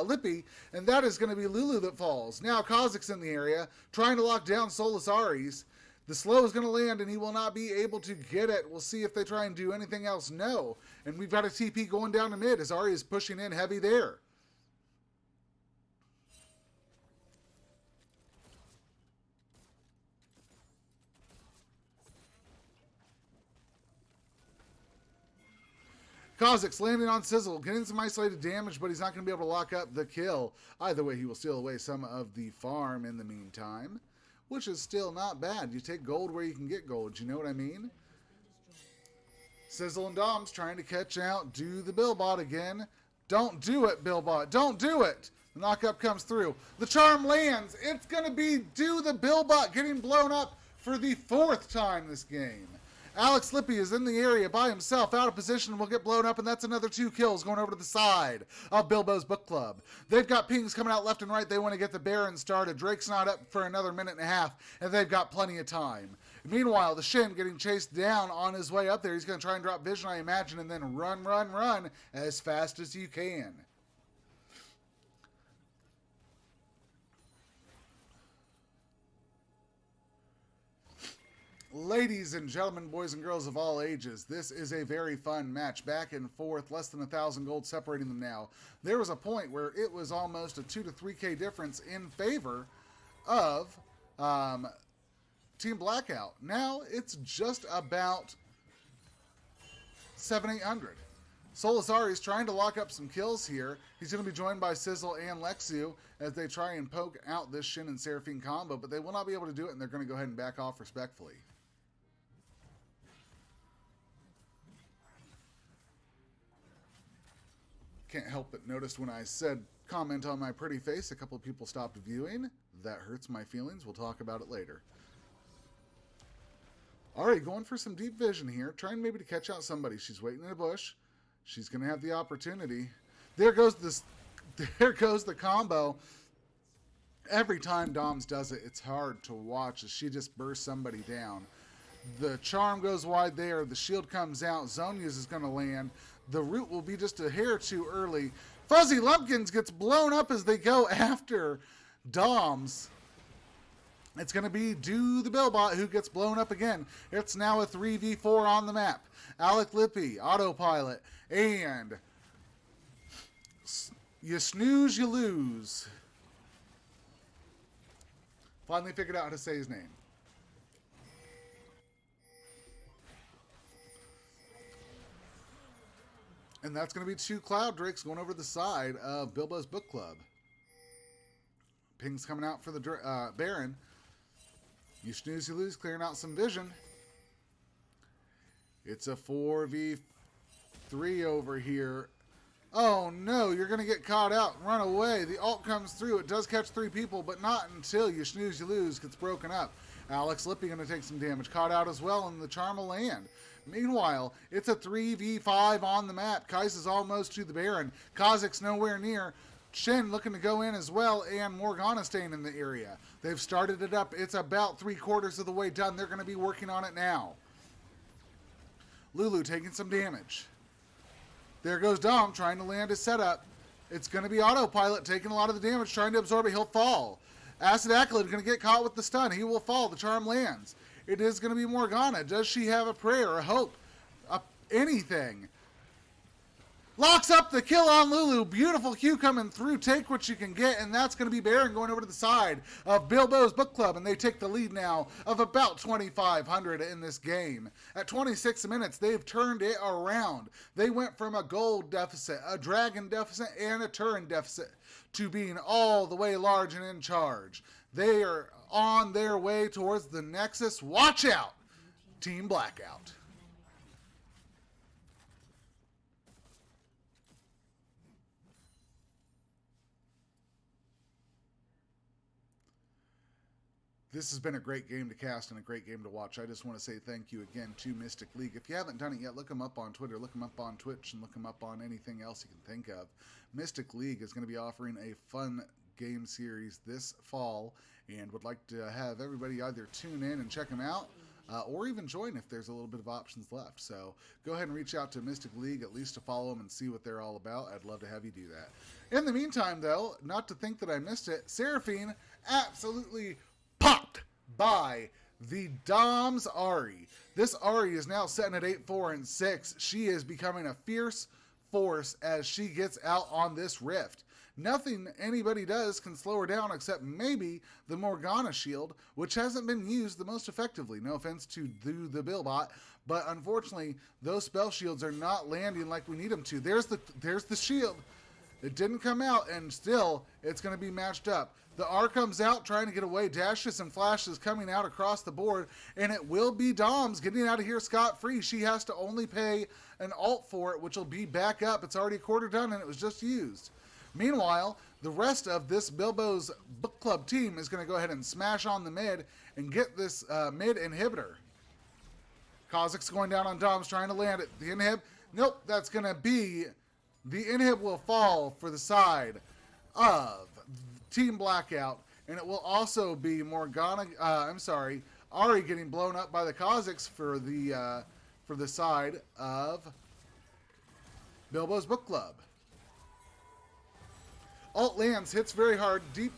Lippy, and that is going to be Lulu that falls. Now Kha'Zix's in the area, trying to lock down Soulless Ahri's. The slow is going to land, and he will not be able to get it. We'll see if they try and do anything else. No. And we've got a TP going down to mid as Ahri is pushing in heavy there. Kha'Zix landing on Sizzle, getting some isolated damage, but he's not going to be able to lock up the kill. Either way, he will steal away some of the farm in the meantime, which is still not bad. You take gold where you can get gold, you know what I mean? Sizzle and Dom's trying to catch out, do the Billbot again. Don't do it, Billbot, don't do it! The knockup comes through. The charm lands. It's going to be do the Billbot getting blown up for the 4th time this game. Alex Lippy is in the area by himself, out of position, will get blown up, and that's another 2 kills going over to the side of Bilbo's Book Club. They've got pings coming out left and right. They want to get the Baron started. Drake's not up for another minute and a half, and they've got plenty of time. Meanwhile, the Shin getting chased down on his way up there. He's going to try and drop vision, I imagine, and then run as fast as you can. Ladies and gentlemen, boys and girls of all ages, this is a very fun match. Back and forth, less than 1,000 gold separating them now. There was a point where it was almost a 2 to 3K difference in favor of Team Blackout. Now it's just about 700-800. Soulless Ahri is trying to lock up some kills here. He's going to be joined by Sizzle and Lexu as they try and poke out this Shin and Seraphine combo, but they will not be able to do it, and they're going to go ahead and back off respectfully. Can't help but notice when I said comment on my pretty face, a couple of people stopped viewing. That hurts my feelings. We'll talk about it later. Ahri going for some deep vision here, trying maybe to catch out somebody. She's waiting in a bush. She's going to have the opportunity. There goes the combo. Every time Doms does it, it's hard to watch as she just bursts somebody down. The charm goes wide there. The shield comes out. Zhonya's is going to land. The root will be just a hair too early. Fuzzy Lumpkins gets blown up as they go after Doms. It's going to be Do the Billbot who gets blown up again. It's now a 3v4 on the map. Alec Lippy, Autopilot, and you snooze, you lose. Finally figured out how to say his name. And that's going to be 2 Cloud Drakes going over the side of Bilbo's Book Club. Ping's coming out for the Baron. You snooze, you lose, clearing out some vision. It's a 4v3 over here. Oh no, you're going to get caught out and run away. The ult comes through. It does catch 3 people, but not until you snooze, you lose, gets broken up. Alex Lippy going to take some damage. Caught out as well, and the charm will land. Meanwhile, it's a 3v5 on the map. Kais is almost to the Baron. Kha'Zix's nowhere near. Shen looking to go in as well, and Morgana staying in the area. They've started it up. It's about 3/4 of the way done. They're going to be working on it now. Lulu taking some damage. There goes Dom trying to land his setup. It's going to be Autopilot taking a lot of the damage, trying to absorb it. He'll fall. Acid Accolade going to get caught with the stun. He will fall. The charm lands. It is going to be Morgana. Does she have a prayer, a hope, anything? Locks up the kill on Lulu. Beautiful Q coming through. Take what you can get, and that's going to be Baron going over to the side of Bilbo's Book Club, and they take the lead now of about 2,500 in this game. At 26 minutes, they've turned it around. They went from a gold deficit, a dragon deficit, and a Turin deficit to being all the way large and in charge. They are on their way towards the Nexus. Watch out, Team Blackout. This has been a great game to cast and a great game to watch. I just want to say thank you again to Mystic League. If you haven't done it yet, look them up on Twitter, look them up on Twitch, and look them up on anything else you can think of. Mystic League is going to be offering a fun game series this fall and would like to have everybody either tune in and check them out or even join if there's a little bit of options left. So go ahead and reach out to Mystic League, at least to follow them and see what they're all about. I'd love to have you do that. In the meantime, though, not to think that I missed it, Seraphine absolutely popped by the Dom's Ahri. This Ahri is now sitting at 8-4 and 6. She is becoming a fierce force as she gets out on this rift. Nothing anybody does can slow her down except maybe the Morgana shield, which hasn't been used the most effectively. No offense to the Billbot, but unfortunately those spell shields are not landing like we need them to. There's the shield. It didn't come out, and still it's going to be matched up. The R comes out trying to get away. Dashes and flashes coming out across the board, and it will be Dom's getting out of here scot-free. She has to only pay an ult for it, which will be back up. It's already a quarter done, and it was just used. Meanwhile, the rest of this Bilbo's Book Club team is going to go ahead and smash on the mid and get this mid inhibitor. Kha'Zix's going down on Dom's trying to land it. The inhib, nope, that's going to be... The inhib will fall for the side of Team Blackout, and it will also be Morgana, Ahri getting blown up by the Kha'Zix for the side of Bilbo's Book Club. Ult lands, hits very hard, deep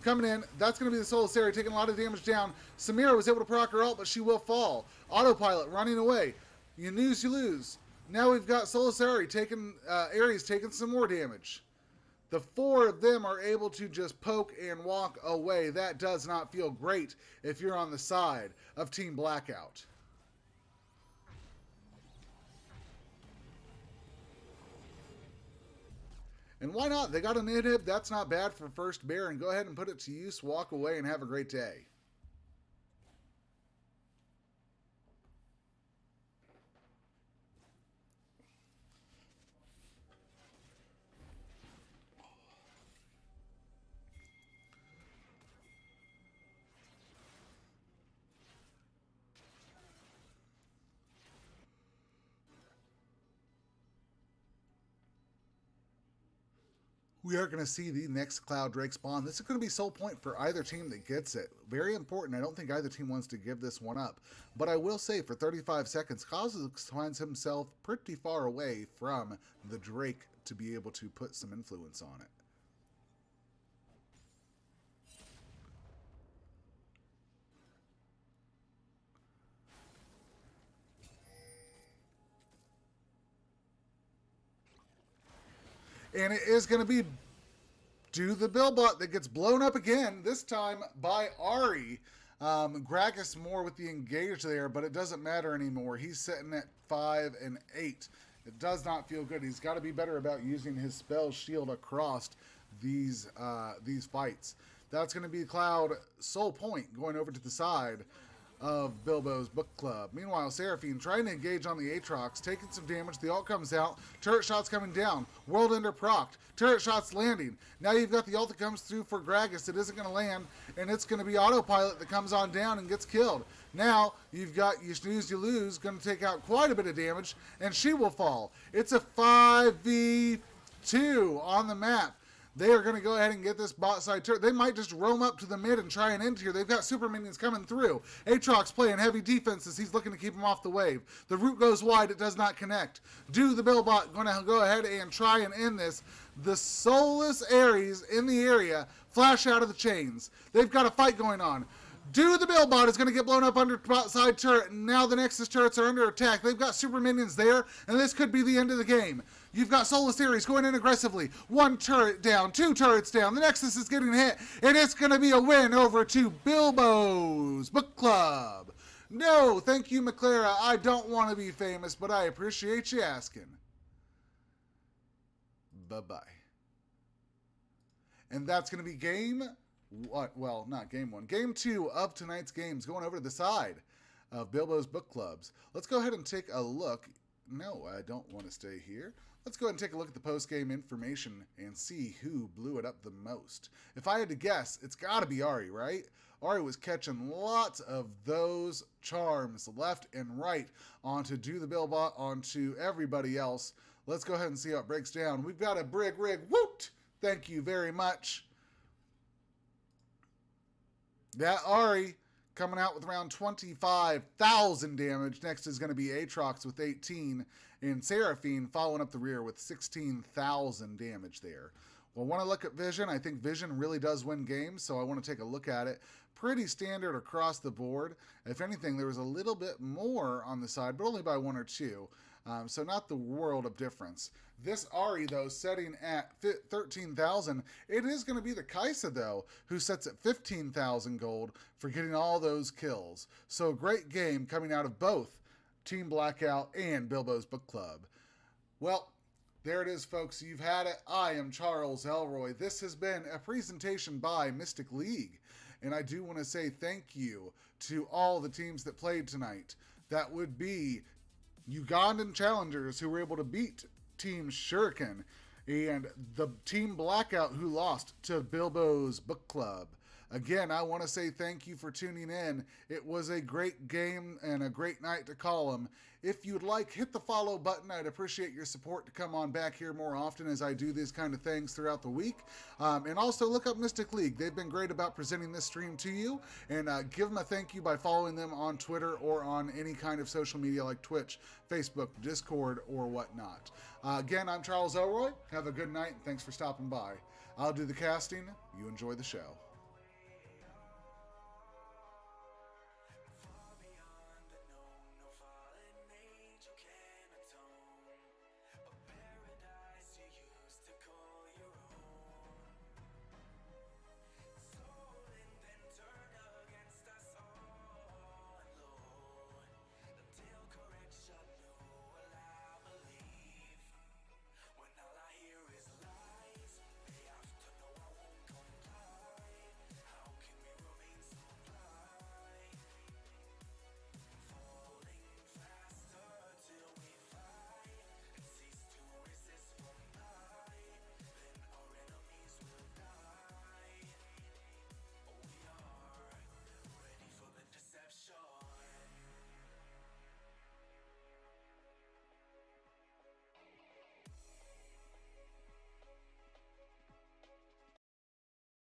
coming in. That's going to be the Solisari taking a lot of damage down. Samira was able to proc her ult, but she will fall. Autopilot running away. You lose, you lose. Now we've got Solisari taking, Ares taking some more damage. The 4 of them are able to just poke and walk away. That does not feel great if you're on the side of Team Blackout. And why not? They got an inhib. That's not bad for first Baron. Go ahead and put it to use, walk away, and have a great day. We are going to see the next Cloud Drake spawn. This is going to be sole point for either team that gets it. Very important. I don't think either team wants to give this one up. But I will say, for 35 seconds, Kha'Zix finds himself pretty far away from the Drake to be able to put some influence on it. And it is going to be Do the Billbot that gets blown up again, this time by Ahri. Gragas more with the engage there, but it doesn't matter anymore. He's sitting at 5 and 8. It does not feel good. He's got to be better about using his spell shield across these fights. That's going to be Cloud Soul Point going over to the side of Bilbo's Book Club. Meanwhile, Seraphine trying to engage on the Aatrox, taking some damage. The ult comes out. Turret shots coming down. World Ender procced. Turret shots landing. Now you've got the ult that comes through for Gragas. It isn't going to land, and it's going to be Autopilot that comes on down and gets killed. Now you've got You Snooze, You Lose, going to take out quite a bit of damage, and she will fall. It's a 5v2 on the map. They are going to go ahead and get this bot side turret. They might just roam up to the mid and try and end here. They've got super minions coming through. Aatrox playing heavy defenses. He's looking to keep him off the wave. The root goes wide. It does not connect. Do the Billbot going to go ahead and try and end this. The soulless Ares in the area flash out of the chains. They've got a fight going on. Do the Billbot is going to get blown up under bot side turret, and now the Nexus turrets are under attack. They've got super minions there, and this could be the end of the game. You've got Soulless Ares going in aggressively. 1 turret down, 2 turrets down. The Nexus is getting hit, and it's going to be a win over to Bilbo's Book Club. No, thank you, McClara. I don't want to be famous, but I appreciate you asking. Bye-bye. And that's going to be game... Well, not game 1. Game 2 of tonight's games going over to the side of Bilbo's Book Clubs. Let's go ahead and take a look. No, I don't want to stay here. Let's go ahead and take a look at the post-game information and see who blew it up the most. If I had to guess, it's got to be Ahri, right? Ahri was catching lots of those charms left and right onto Do the Billbot, onto everybody else. Let's go ahead and see how it breaks down. We've got a Brig Rig. Woot! Thank you very much. That Ahri coming out with around 25,000 damage. Next is going to be Aatrox with 18, and Seraphine following up the rear with 16,000 damage there. Well, when I look at Vision, I think Vision really does win games, so I want to take a look at it. Pretty standard across the board. If anything, there was a little bit more on the side, but only by 1 or 2. So not the world of difference. This Ahri, though, setting at 13,000, it is going to be the Kai'Sa, though, who sets at 15,000 gold for getting all those kills. So great game coming out of both Team Blackout and Bilbo's Book Club. Well, there it is, folks. You've had it. I am Charles Elroy. This has been a presentation by Mystic League. And I do want to say thank you to all the teams that played tonight. That would be Ugandan challengers who were able to beat Team Shuriken, and the Team Blackout who lost to Bilbo's Book Club. Again, I want to say thank you for tuning in. It was a great game and a great night to call them. If you'd like, hit the follow button. I'd appreciate your support to come on back here more often as I do these kind of things throughout the week. And also look up Mystic League. They've been great about presenting this stream to you. And give them a thank you by following them on Twitter or on any kind of social media like Twitch, Facebook, Discord, or whatnot. Again, I'm Charles Elroy. Have a good night. Thanks for stopping by. I'll do the casting. You enjoy the show.